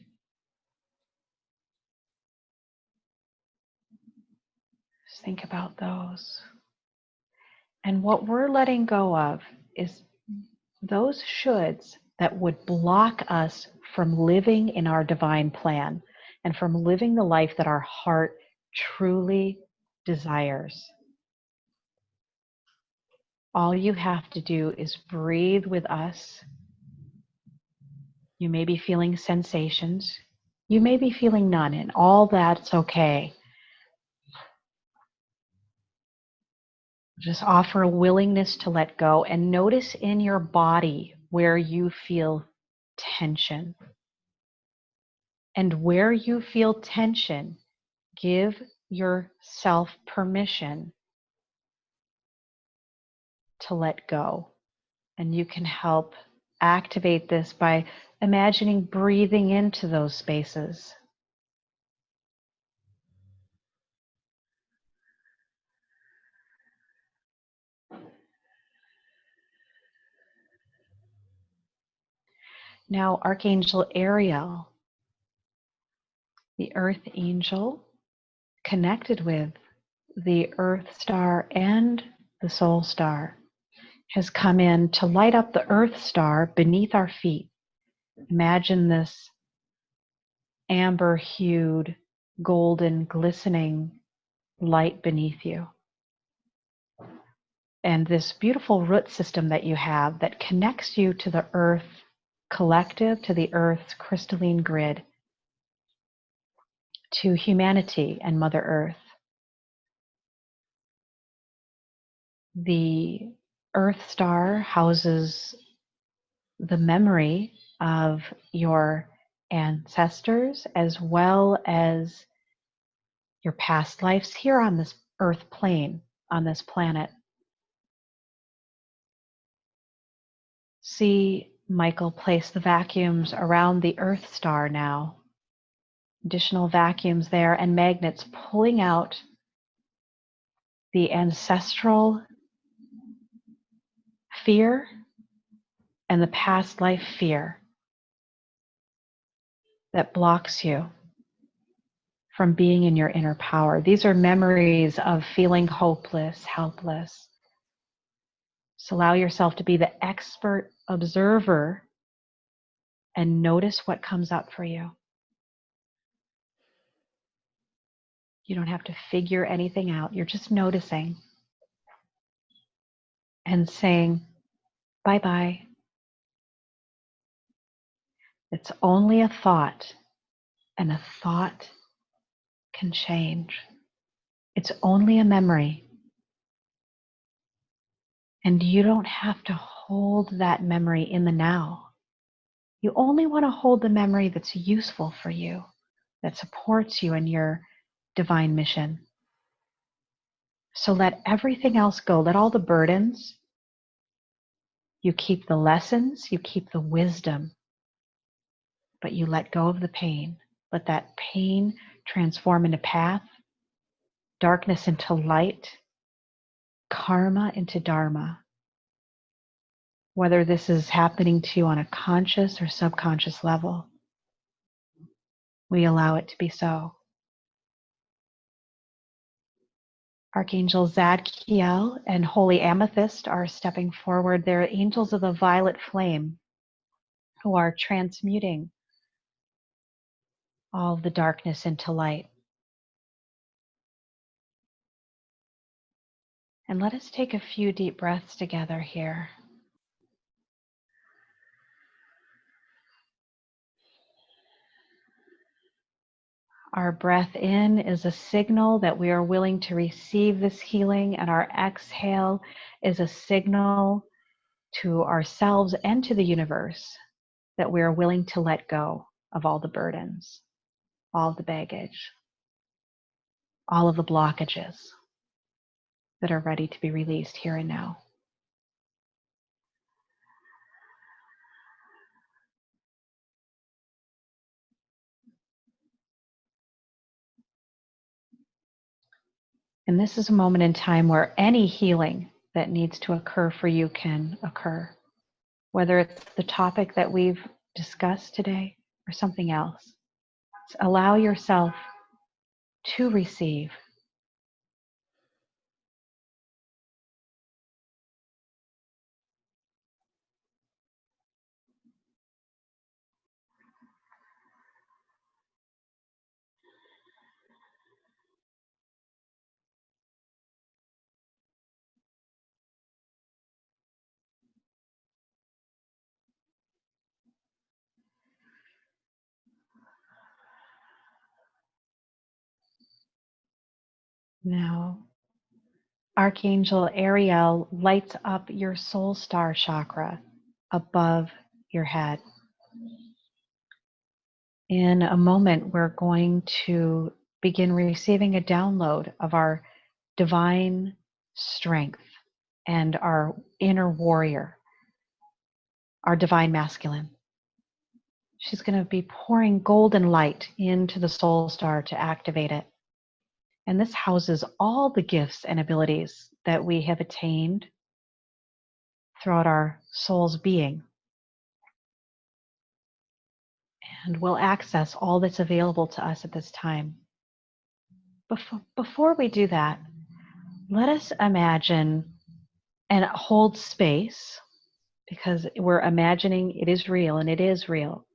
Just think about those. And what we're letting go of is those shoulds that would block us from living in our divine plan and from living the life that our heart truly desires. All you have to do is breathe with us. You may be feeling sensations. You may be feeling none, and all that's okay. Just offer a willingness to let go and notice in your body where you feel tension. And where you feel tension, give yourself permission to let go. And you can help activate this by imagining breathing into those spaces. Now, Archangel Ariel, the Earth Angel, connected with the Earth Star and the Soul Star, has come in to light up the Earth Star beneath our feet. Imagine this amber-hued, golden, glistening light beneath you. And this beautiful root system that you have that connects you to the Earth collective, to the Earth's crystalline grid, to humanity and Mother Earth. The Earth Star houses the memory of your ancestors as well as your past lives here on this Earth plane, on this planet. See Michael place the vacuums around the Earth Star now, additional vacuums there and magnets pulling out the ancestral fear and the past life fear that blocks you from being in your inner power. These are memories of feeling hopeless, helpless. So allow yourself to be the expert observer and notice what comes up for you. You don't have to figure anything out. You're just noticing and saying, bye-bye. It's only a thought, and a thought can change. It's only a memory. And you don't have to hold that memory in the now. You only want to hold the memory that's useful for you, that supports you in your divine mission. So let everything else go. Let all the burdens. You keep the lessons, you keep the wisdom, but you let go of the pain. Let that pain transform into path, darkness into light, karma into dharma. Whether this is happening to you on a conscious or subconscious level, we allow it to be so. Archangel Zadkiel and Holy Amethyst are stepping forward. They're angels of the violet flame who are transmuting all the darkness into light. And let us take a few deep breaths together here. Our breath in is a signal that we are willing to receive this healing, and our exhale is a signal to ourselves and to the universe that we are willing to let go of all the burdens, all of the baggage, all of the blockages that are ready to be released here and now. And this is a moment in time where any healing that needs to occur for you can occur, whether it's the topic that we've discussed today or something else. Allow yourself to receive. Now, Archangel Ariel lights up your soul star chakra above your head. In a moment, we're going to begin receiving a download of our divine strength and our inner warrior, our divine masculine. She's going to be pouring golden light into the soul star to activate it. And this houses all the gifts and abilities that we have attained throughout our soul's being. And we'll access all that's available to us at this time. Before we do that, let us imagine and hold space, because we're imagining it is real, and it is real,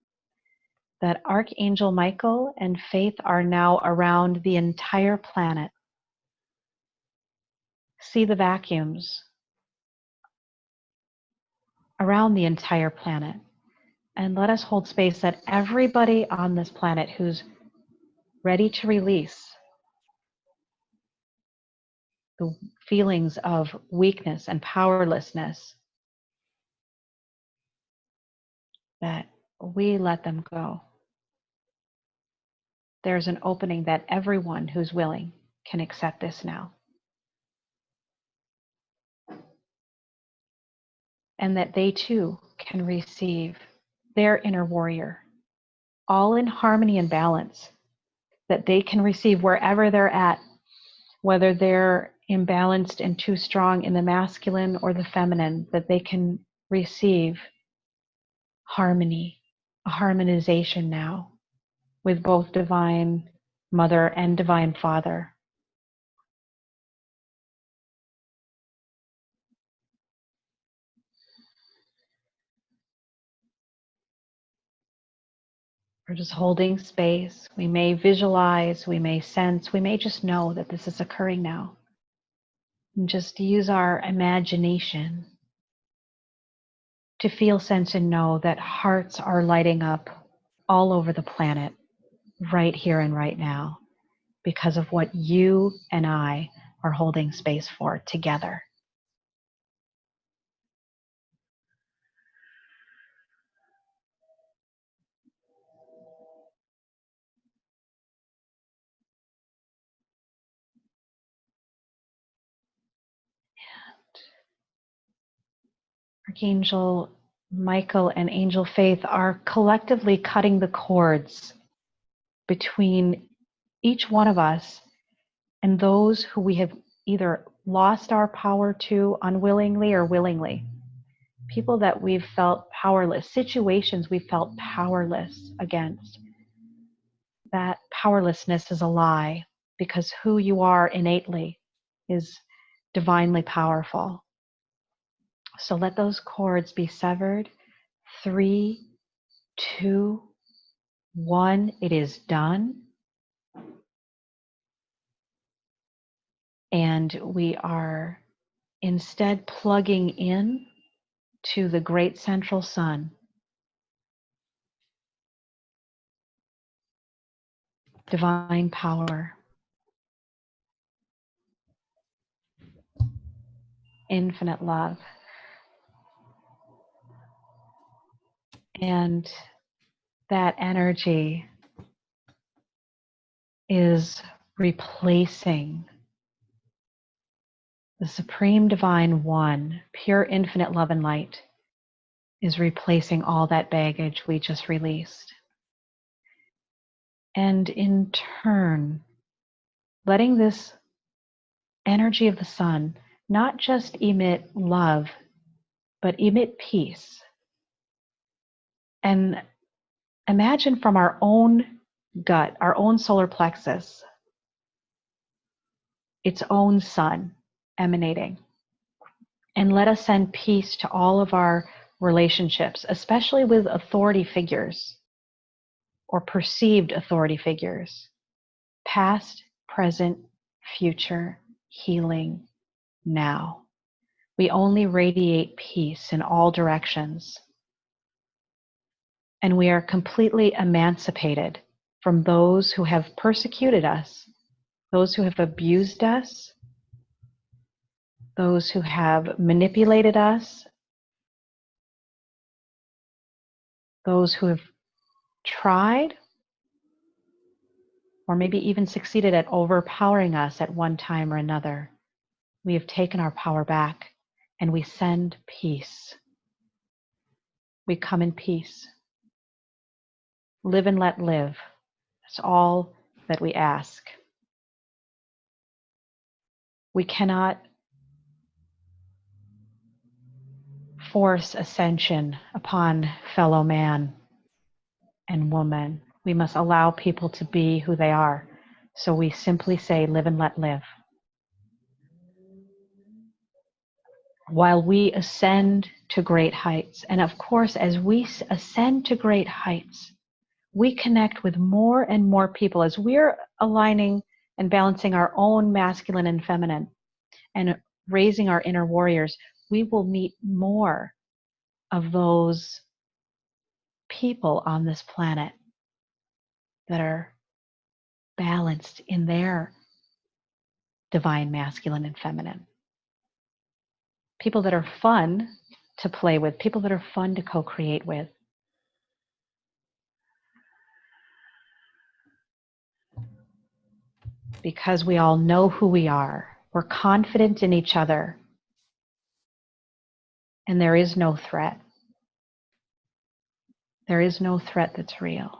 that Archangel Michael and Faith are now around the entire planet. See the vacuums around the entire planet. And let us hold space that everybody on this planet who's ready to release the feelings of weakness and powerlessness, that we let them go. There's an opening that everyone who's willing can accept this now. And that they too can receive their inner warrior, all in harmony and balance, that they can receive wherever they're at, whether they're imbalanced and too strong in the masculine or the feminine, that they can receive harmony, a harmonization now with both Divine Mother and Divine Father. We're just holding space. We may visualize, we may sense, we may just know that this is occurring now. And just use our imagination to feel, sense, and know that hearts are lighting up all over the planet, right here and right now, because of what you and I are holding space for together. Archangel Michael and Angel Faith are collectively cutting the cords between each one of us and those who we have either lost our power to unwillingly or willingly. People that we've felt powerless, situations we felt powerless against. That powerlessness is a lie, because who you are innately is divinely powerful. So let those cords be severed. 3, 2, 1, it is done. And we are instead plugging in to the great central sun, divine power, infinite love. And that energy is replacing the Supreme Divine One, pure infinite love and light, is replacing all that baggage we just released. And in turn, letting this energy of the sun not just emit love, but emit peace. And imagine from our own gut, our own solar plexus, its own sun emanating. And let us send peace to all of our relationships, especially with authority figures or perceived authority figures, past, present, future, healing, now. We only radiate peace in all directions. And we are completely emancipated from those who have persecuted us, those who have abused us, those who have manipulated us, those who have tried or maybe even succeeded at overpowering us at one time or another. We have taken our power back and we send peace. We come in peace. Live and let live. That's all that we ask. We cannot force ascension upon fellow man and woman. We must allow people to be who they are. So we simply say, live and let live. While we ascend to great heights, and of course, as we ascend to great heights, we connect with more and more people as we're aligning and balancing our own masculine and feminine and raising our inner warriors. We will meet more of those people on this planet that are balanced in their divine masculine and feminine. People that are fun to play with, people that are fun to co-create with. Because we all know who we are. We're confident in each other. And there is no threat. There is no threat that's real.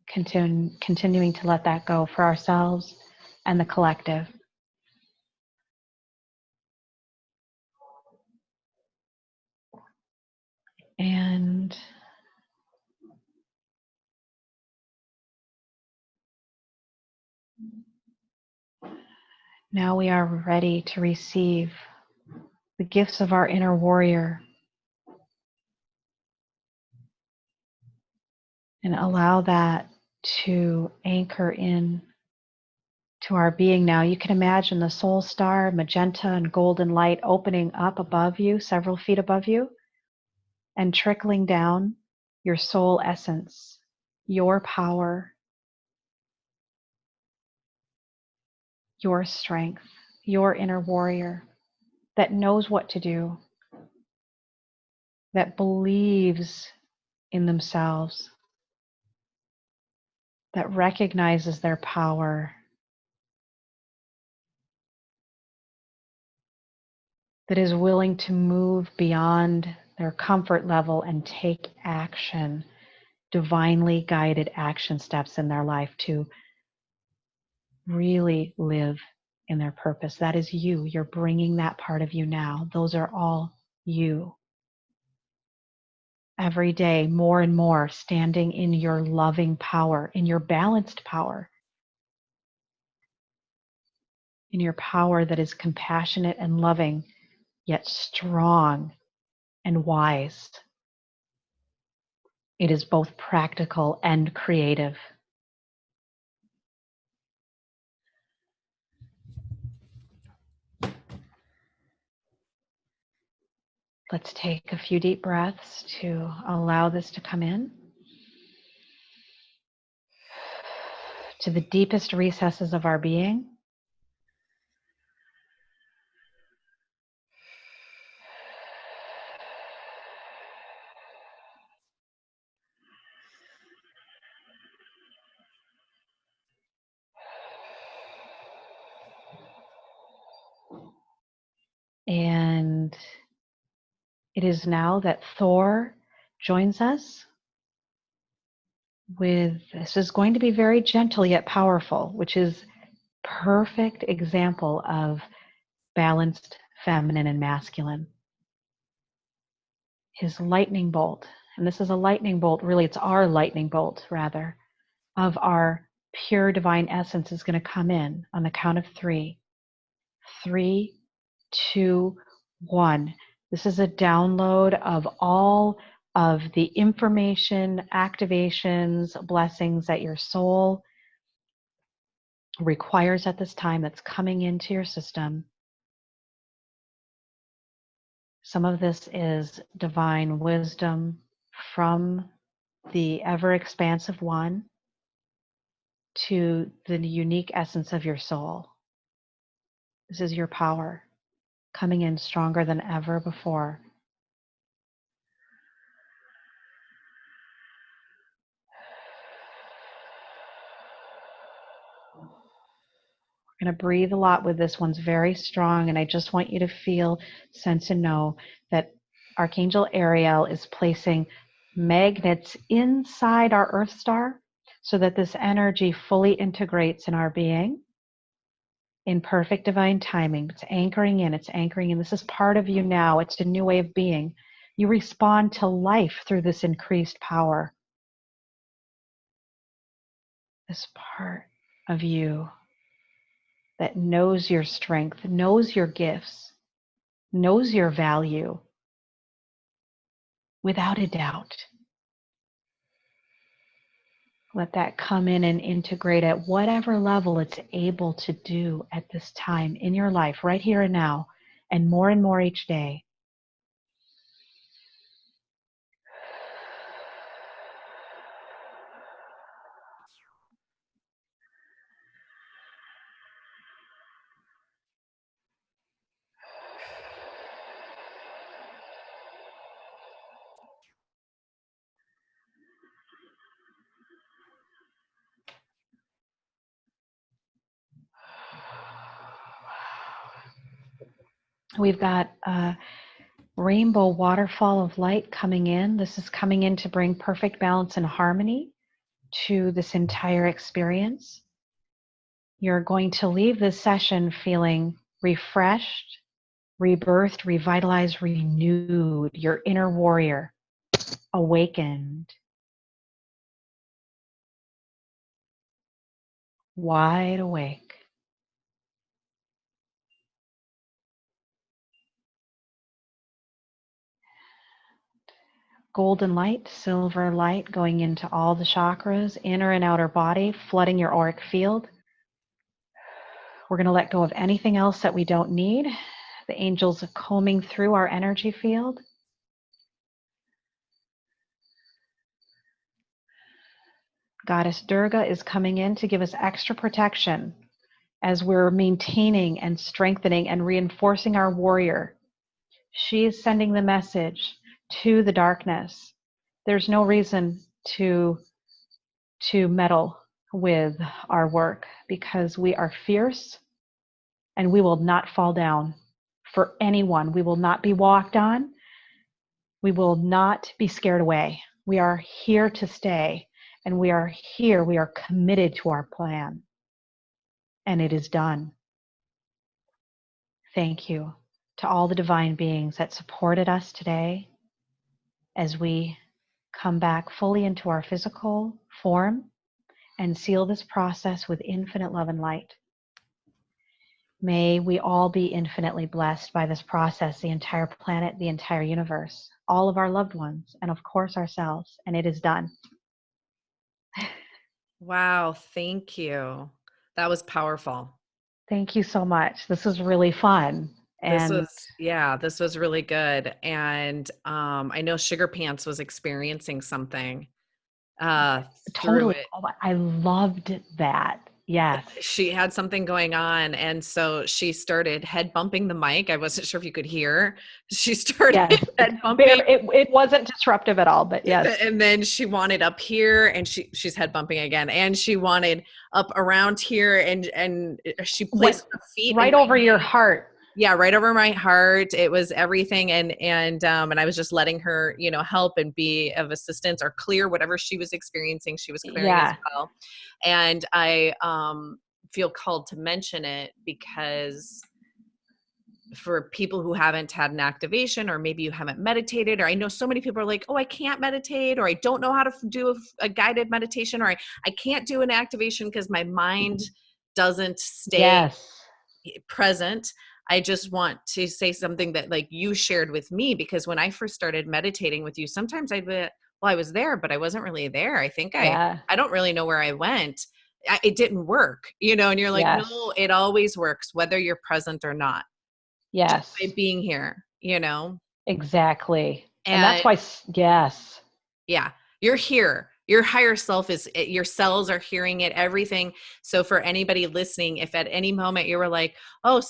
continuing to let that go for ourselves and the collective. And now we are ready to receive the gifts of our inner warrior and allow that to anchor in to our being now. You can imagine the soul star, magenta and golden light opening up above you, several feet above you, and trickling down your soul essence, your power, your strength, your inner warrior that knows what to do, that believes in themselves, that recognizes their power, that is willing to move beyond their comfort level and take action, divinely guided action steps in their life to really live in their purpose. That is you. You're bringing that part of you now. Those are all you. Every day, more and more, standing in your loving power, in your balanced power, in your power that is compassionate and loving, yet strong and wise. It is both practical and creative. Let's take a few deep breaths to allow this to come in to the deepest recesses of our being. And it is now that Thor joins us with, this is going to be very gentle yet powerful, which is perfect example of balanced feminine and masculine. His lightning bolt, and this is a lightning bolt, really it's our lightning bolt rather, of our pure divine essence is going to come in on the count of 3. 3, 2, 1. This is a download of all of the information, activations, blessings that your soul requires at this time that's coming into your system. Some of this is divine wisdom from the ever expansive one to the unique essence of your soul. This is your power coming in stronger than ever before. We're going to breathe a lot with this. One's very strong, and I just want you to feel, sense, and know that Archangel Ariel is placing magnets inside our Earth star so that this energy fully integrates in our being in perfect divine timing. It's anchoring in, it's anchoring in. This is part of you now. It's a new way of being. You respond to life through this increased power. This part of you that knows your strength, knows your gifts, knows your value without a doubt. Let that come in and integrate at whatever level it's able to do at this time in your life, right here and now, and more each day. We've got a rainbow waterfall of light coming in. This is coming in to bring perfect balance and harmony to this entire experience. You're going to leave this session feeling refreshed, rebirthed, revitalized, renewed, your inner warrior, awakened, wide awake. Golden light, silver light going into all the chakras, inner and outer body, flooding your auric field. We're going to let go of anything else that we don't need. The angels are combing through our energy field. Goddess Durga is coming in to give us extra protection as we're maintaining and strengthening and reinforcing our warrior. She is sending the message to the darkness. There's no reason to meddle with our work because we are fierce and we will not fall down for anyone. We will not be walked on. We will not be scared away. We are here to stay, and we are here. We are committed to our plan, and it is done. Thank you to all the divine beings that supported us today as we come back fully into our physical form and seal this process with infinite love and light. May we all be infinitely blessed by this process, the entire planet, the entire universe, all of our loved ones, and of course ourselves. And it is done. Wow, thank you. That was powerful. Thank you so much. This was really fun. This And was really good. And I know Sugar Pants was experiencing something through totally, it. I loved that. Yes. She had something going on, and so she started head bumping the mic. I wasn't sure if you could hear. She started head bumping. It wasn't disruptive at all, but yes. And then she wanted up here, and she's head bumping again, and she wanted up around here, and she placed her feet right over your heart. Yeah, right over my heart. It was everything, and I was just letting her, help and be of assistance or clear whatever she was experiencing. She was clearing as well, and I feel called to mention it because for people who haven't had an activation, or maybe you haven't meditated, or I know so many people are like, oh, I can't meditate, or I don't know how to do a guided meditation, or I can't do an activation because my mind doesn't stay present. I just want to say something that like you shared with me, because when I first started meditating with you, sometimes I'd be, well, I was there, but I wasn't really there. I think I don't really know where I went. It didn't work, and you're like, no, it always works, whether you're present or not. Yes. Just by being here, Exactly. And that's why, yes. Yeah. You're here. Your higher self your cells are hearing it, everything. So for anybody listening, if at any moment you were like, oh,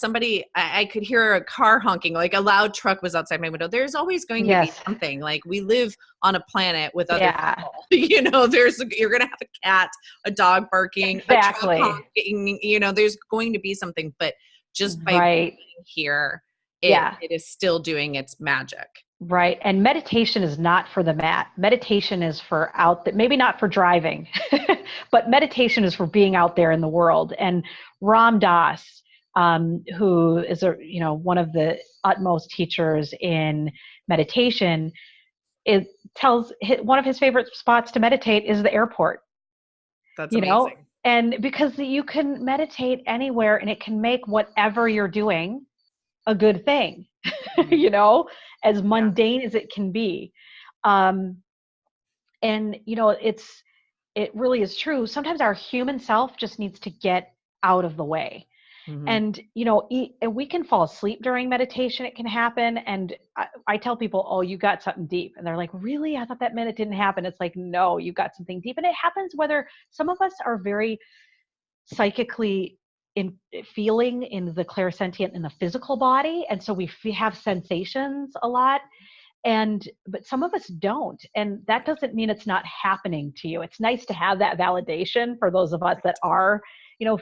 I could hear a car honking, like a loud truck was outside my window. There's always going to be something. Like, we live on a planet with other people. You're going to have a cat, a dog barking, a truck honking, there's going to be something, but just by being here, it is still doing its magic. Right. And meditation is not for the mat. Meditation is for maybe not for driving, but meditation is for being out there in the world. And Ram Dass, who is one of the utmost teachers in meditation, one of his favorite spots to meditate is the airport. That's amazing. And because you can meditate anywhere, and it can make whatever you're doing a good thing, as mundane as it can be. And, it really is true. Sometimes our human self just needs to get out of the way. Mm-hmm. And, we can fall asleep during meditation. It can happen. And I tell people, oh, you got something deep. And they're like, really? I thought that meant it didn't happen. It's like, no, you got something deep. And it happens whether some of us are very psychically feeling in the clairsentient in the physical body, and so we have sensations a lot, but some of us don't, and that doesn't mean it's not happening to you. It's nice to have that validation for those of us that are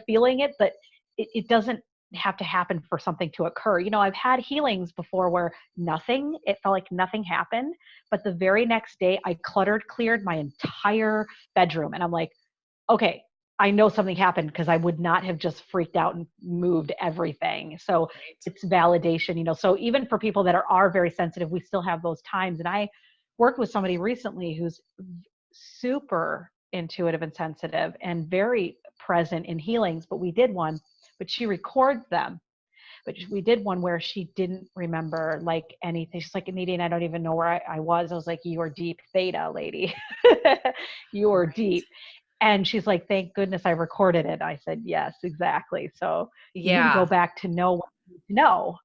feeling it, but it doesn't have to happen for something to occur. You know, I've had healings before where it felt like nothing happened, but the very next day I cleared my entire bedroom. And I'm like, okay, I know something happened, because I would not have just freaked out and moved everything. So Right. it's validation, you know. So even for people that are very sensitive, we still have those times. And I worked with somebody recently who's super intuitive and sensitive and very present in healings, but she records them. But we did one where she didn't remember like anything. She's like, Nadine, I don't even know where I was. I was like, you are deep theta, lady. You are Right. deep. And she's like, thank goodness I recorded it. I said, yes, exactly. So you can go Yeah. back to know what you need to know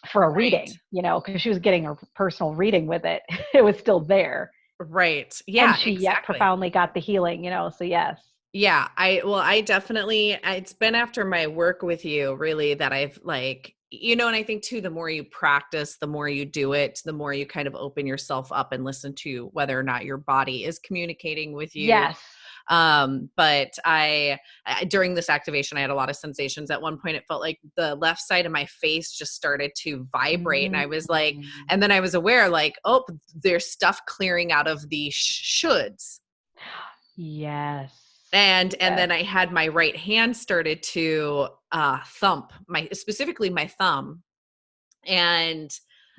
for a Right. reading, you know, because she was getting her personal reading with it. It was still there. Right. And Yeah, she yet exactly. profoundly got the healing, you know. So yes. Yeah, I definitely, it's been after my work with you really that I've like, and I think too, the more you practice, the more you do it, the more you kind of open yourself up and listen to whether or not your body is communicating with you. Yes. But during this activation, I had a lot of sensations. At one point, it felt like the left side of my face just started to vibrate. And I was like, Mm. and then I was aware like, oh, there's stuff clearing out of the shoulds. Yes. And Yes. then I had my right hand started to thump specifically my thumb. And,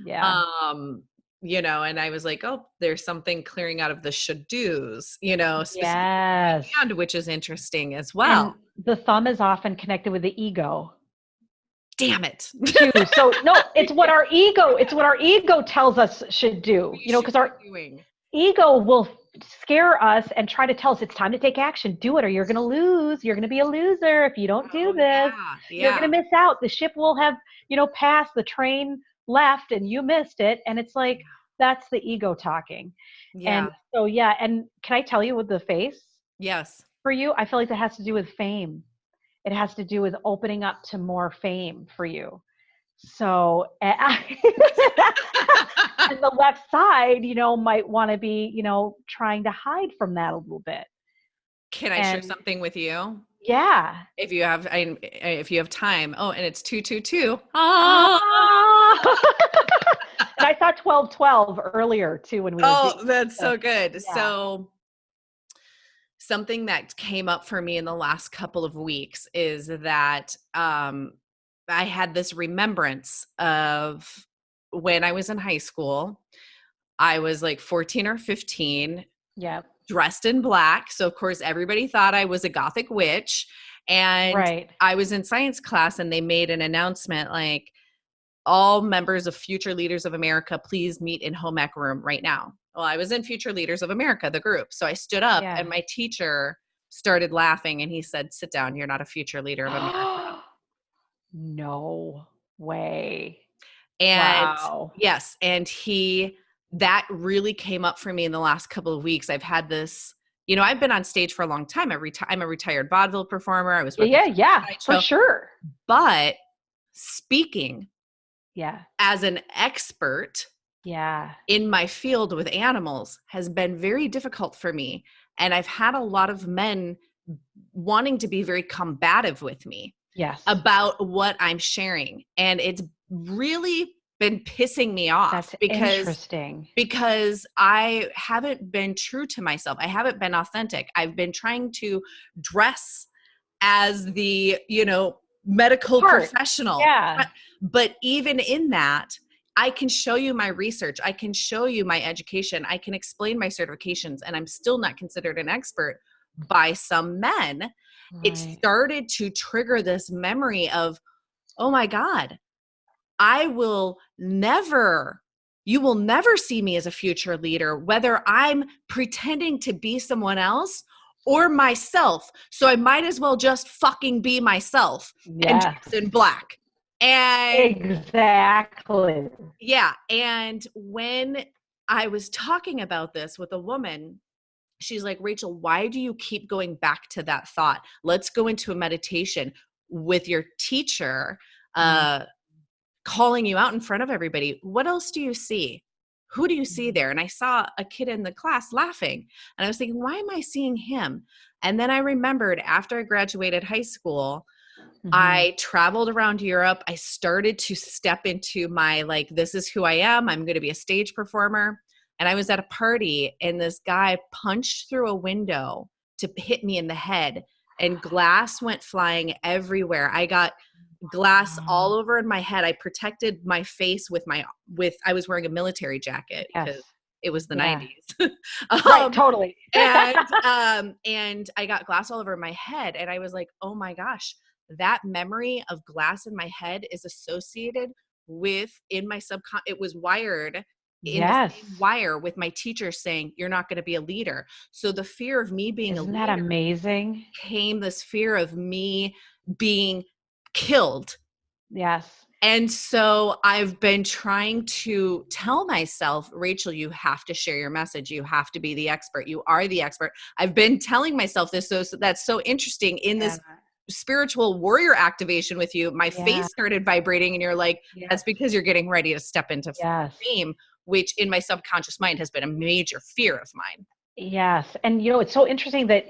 Yeah. um, and I was like, oh, there's something clearing out of the should-dos, specifically in my Yes. hand, which is interesting as well. And the thumb is often connected with the ego Damn it. too. So no, Yeah, it's what our ego tells us should do, we you know, should because be our doing. ego will scare us and try to tell us it's time to take action. Do it or you're going to lose. You're going to be a loser if you don't do Oh, this. yeah. You're going Yeah. to miss out. The ship will have, passed, the train left and you missed it. And it's like, that's the ego talking. And Yeah. so, yeah. And can I tell you with the face Yes. for you, I feel like that has to do with fame. It has to do with opening up to more fame for you. So, and the left side, might want to be, trying to hide from that a little bit. Can I share And something with you? yeah. If you have time. Oh, and it's 222. Ah. Ah. And I saw 1212 earlier too when we were Oh, doing that's the, so good. yeah. So something that came up for me in the last couple of weeks is that I had this remembrance of when I was in high school. I was like 14 or 15, Yeah. dressed in black. So, of course, everybody thought I was a gothic witch. And Right. I was in science class and they made an announcement like, all members of Future Leaders of America, please meet in home ec room right now. Well, I was in Future Leaders of America, the group. So I stood up Yeah. and my teacher started laughing and he said, sit down. You're not a future leader of America. No way. And Wow. yes, and that really came up for me in the last couple of weeks. I've had this, I've been on stage for a long time. I'm a retired vaudeville performer. I was Yeah, representing yeah, for Show, sure. but speaking Yeah. as an expert Yeah. in my field with animals has been very difficult for me. And I've had a lot of men wanting to be very combative with me Yes. about what I'm sharing. And it's really been pissing me off That's interesting. because I haven't been true to myself. I haven't been authentic. I've been trying to dress as the, medical professional. Yeah. But even in that, I can show you my research. I can show you my education. I can explain my certifications, and I'm still not considered an expert by some men. It Right. started to trigger this memory of, oh my God, you will never see me as a future leader, whether I'm pretending to be someone else or myself. So I might as well just fucking be myself and Yes. dress in black. And Exactly. yeah. And when I was talking about this with a woman, she's like, Rachel, why do you keep going back to that thought? Let's go into a meditation with your teacher, calling you out in front of everybody. What else do you see? Who do you see there? And I saw a kid in the class laughing. And I was thinking, why am I seeing him? And then I remembered after I graduated high school, Mm-hmm. I traveled around Europe. I started to step into my, like, this is who I am. I'm going to be a stage performer. And I was at a party and this guy punched through a window to hit me in the head, and glass went flying everywhere. I got glass all over in my head. I protected my face with I was wearing a military jacket Yes. because it was the Yeah. 90s. Right. Totally. And I got glass all over my head, and I was like, oh my gosh, that memory of glass in my head is associated with, in my it was wired in the Yes. same wire with my teacher saying, you're not going to be a leader. So the fear of me being a Isn't that leader amazing? came this fear of me being killed. Yes. And so I've been trying to tell myself, Rachel, you have to share your message. You have to be the expert. You are the expert. I've been telling myself this. So that's so interesting. In Yeah. this spiritual warrior activation with you, my Yeah. face started vibrating, and you're like, that's Yes. because you're getting ready to step into Yes. fame, which in my subconscious mind has been a major fear of mine. Yes. And it's so interesting that,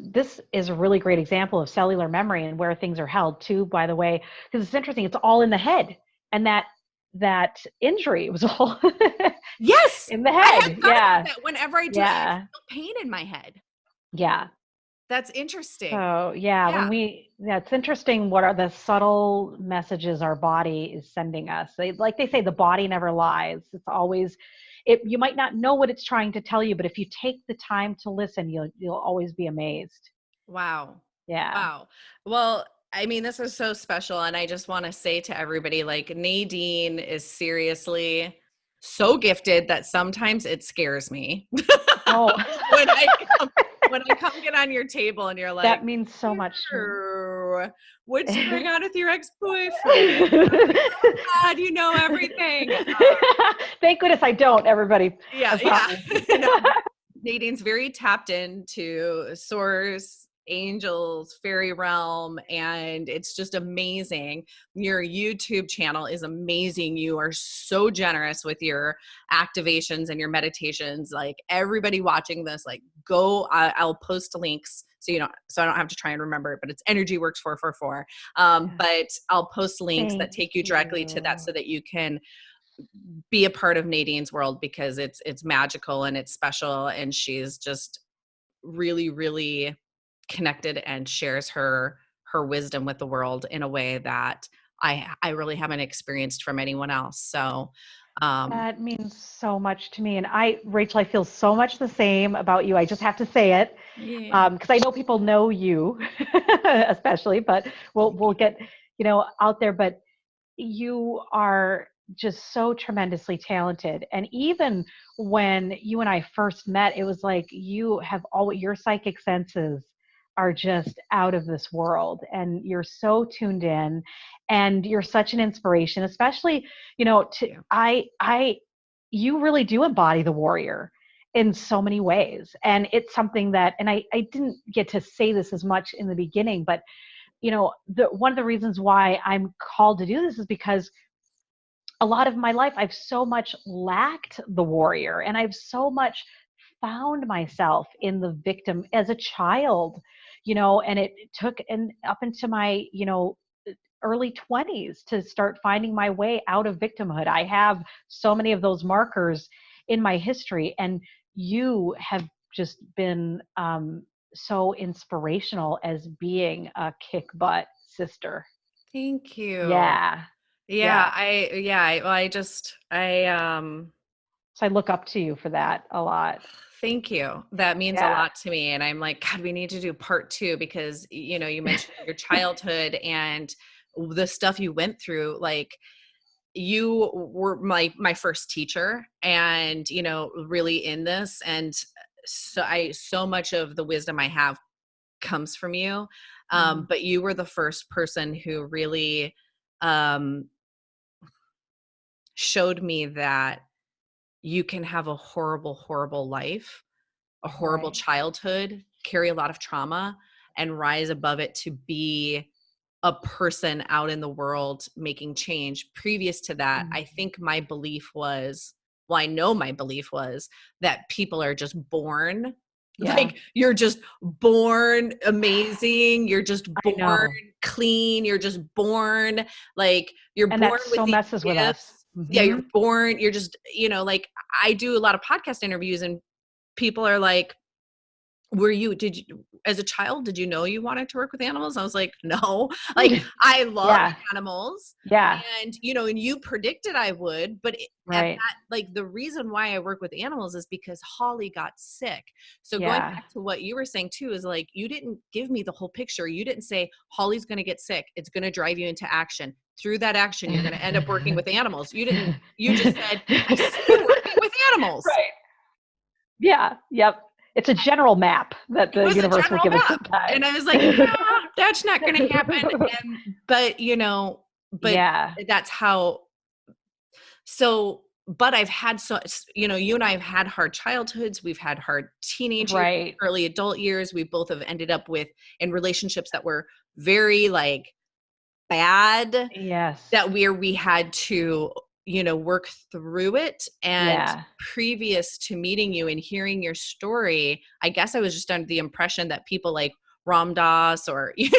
this is a really great example of cellular memory and where things are held too, by the way, because it's interesting. It's all in the head. And that injury was all Yes, in the I had head. thought about Yeah. that. Whenever I do it, I Yeah. feel pain in my head. Yeah. That's interesting. So yeah, Yeah. it's interesting what are the subtle messages our body is sending us. Like they say, the body never lies. It's always, you might not know what it's trying to tell you, but if you take the time to listen, you'll always be amazed. Wow. Yeah. Wow. Well, I mean, this is so special. And I just want to say to everybody, like, Nadine is seriously so gifted that sometimes it scares me. Oh, when I come, when I come get on your table and you're like, that means so much to me. what's going on with your ex-boyfriend? I'm like, oh God, you know everything. Thank goodness I don't, everybody. Yeah, I yeah. promise. No, Nadine's very tapped into source, angels, fairy realm, and it's just amazing. Your YouTube channel is amazing. You are so generous with your activations and your meditations. Like, everybody watching this, like, go. I'll post links so I don't have to try and remember it. But it's EnergyWorks 444. But I'll post links that Thank take you directly to that, you. so that you can be a part of Nadine's world, because it's magical and it's special, and she's just really, really connected and shares her wisdom with the world in a way that I really haven't experienced from anyone else. So That means so much to me. And Rachel, I feel so much the same about you. I just have to say it yeah. because I know people know you, especially, but we'll get, out there. But you are just so tremendously talented. And even when you and I first met, it was like you have all your psychic senses are just out of this world, and you're so tuned in, and you're such an inspiration, especially, to Yeah. I you really do embody the warrior in so many ways. And it's something that, and I didn't get to say this as much in the beginning, but one of the reasons why I'm called to do this is because a lot of my life I've so much lacked the warrior, and I've so much found myself in the victim as a child, and it took and up into my, early 20s to start finding my way out of victimhood. I have so many of those markers in my history, and you have just been so inspirational as being a kick butt sister. Thank you. Yeah. Yeah, Yeah. So I look up to you for that a lot. thank you. That means a Yeah. lot to me. And I'm like, God, we need to do part two, because, you mentioned your childhood and the stuff you went through. Like, you were my first teacher, and, really in this. And so much of the wisdom I have comes from you. Mm. But you were the first person who really, um, showed me that you can have a horrible, horrible life, a horrible Right. childhood, carry a lot of trauma, and rise above it to be a person out in the world making change. Previous to that, Mm. I think my belief was, well, I know my belief was that people are just born Yeah. Like you're just born amazing. You're just I know. born clean. You're just born like you're And born that with so these messes with us. gifts. Yeah, Hmm. you're born, you're just, like I do a lot of podcast interviews and people are like, did you, as a child, did you know you wanted to work with animals? I was like, no, like I love Yeah. animals Yeah. and, and you predicted I would, but at Right. that, like the reason why I work with animals is because Holly got sick. So going Yeah. back to what you were saying too, is like, you didn't give me the whole picture. You didn't say Holly's going to get sick. It's going to drive you into action. Through that action, you're going to end up working with animals. You just said, I see you working with animals. Right. Yeah. Yep. It's a general map that It the was a universe will general give us map. sometimes. And I was like, nah, that's not going to happen. But, but Yeah. that's how, but I've had you and I have had hard childhoods. We've had hard teenage years, Right. early adult years. We both have ended up in relationships that were very like bad, Yes. that we had to, work through it. And Yeah. previous to meeting you and hearing your story, I guess I was just under the impression that people like Ram Dass or, Yeah.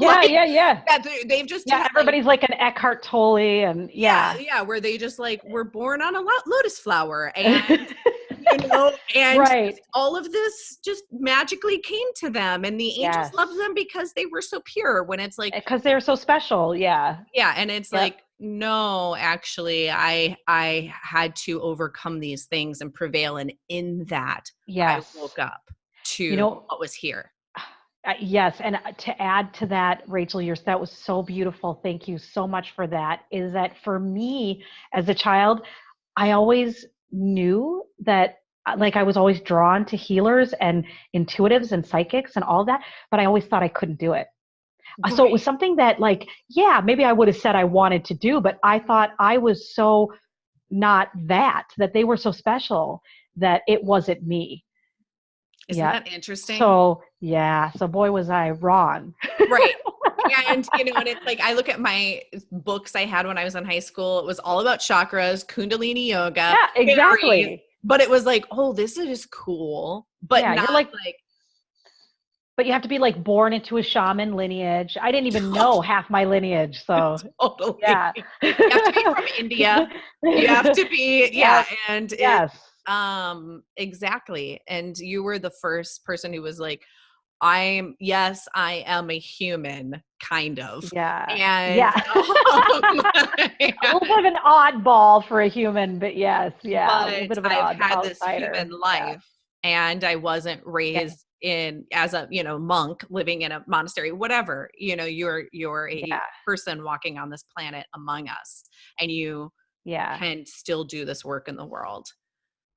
like Yeah. Yeah. that they've just Yeah. had Everybody's like an Eckhart Tolle, and yeah. yeah, where they just like were born on a lotus flower and, and Right. just all of this just magically came to them and the angels Yes. loved them because they were so pure, when it's like, Because they're so special. Yeah. yeah, and it's Yep. like, no, actually, I had to overcome these things and prevail, and in that, I Yes. woke up to You know, what was here. yes, and to add to that, Rachel, that was so beautiful. Thank you so much for that. Is that for me as a child, I always knew that, like, I was always drawn to healers and intuitives and psychics and all that, but I always thought I couldn't do it. So it was Right. something that, like, yeah, maybe I would have said I wanted to do, but I thought I was so not that they were so special that it wasn't me. Isn't Yeah. that interesting? So, yeah. So boy, was I wrong. Right. And, and it's like, I look at my books I had when I was in high school. It was all about chakras, Kundalini yoga, Yeah, fairies, exactly. but it was like, oh, this is cool, but Yeah, not you're like, like, but you have to be like born into a shaman lineage. I didn't even know half my lineage. So, totally. yeah. You have to be from India. You have to be, yeah. Yes. And Yes. exactly. And you were the first person who was like, I am a human, kind of. Yeah. And, Yeah. A little bit of an oddball for a human, but yes. Yeah. A little but bit of an I've had this outsider. human Yeah. life and I wasn't Yeah. raised as a, monk living in a monastery, whatever, you're a Yeah. person walking on this planet among us, and you Yeah. can still do this work in the world.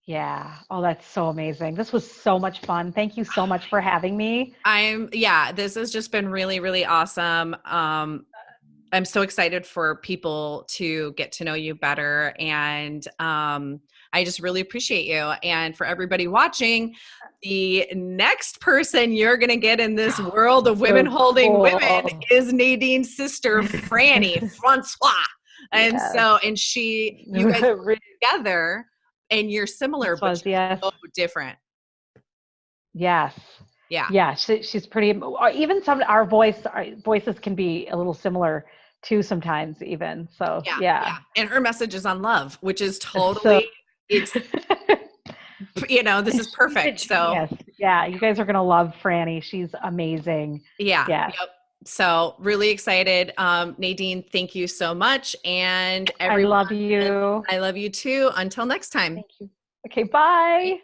Yeah. Oh, that's so amazing. This was so much fun. Thank you so much for having me. This has just been really, really awesome. I'm so excited for people to get to know you better. And I just really appreciate you. And for everybody watching, the next person you're going to get in this world of women holding women is Nadine's sister, Frannie Francois. And Yes. you guys work together, and you're similar, but so different. Yes. Yeah. Yeah. She's pretty, even our voices can be a little similar too sometimes even. So yeah. And her message is on love, which is totally, this is perfect. So yeah, you guys are going to love Frannie. She's amazing. Yeah. Yep. So really excited. Nadine, thank you so much. And I love you. I love you too. Until next time. Thank you. Okay. Bye.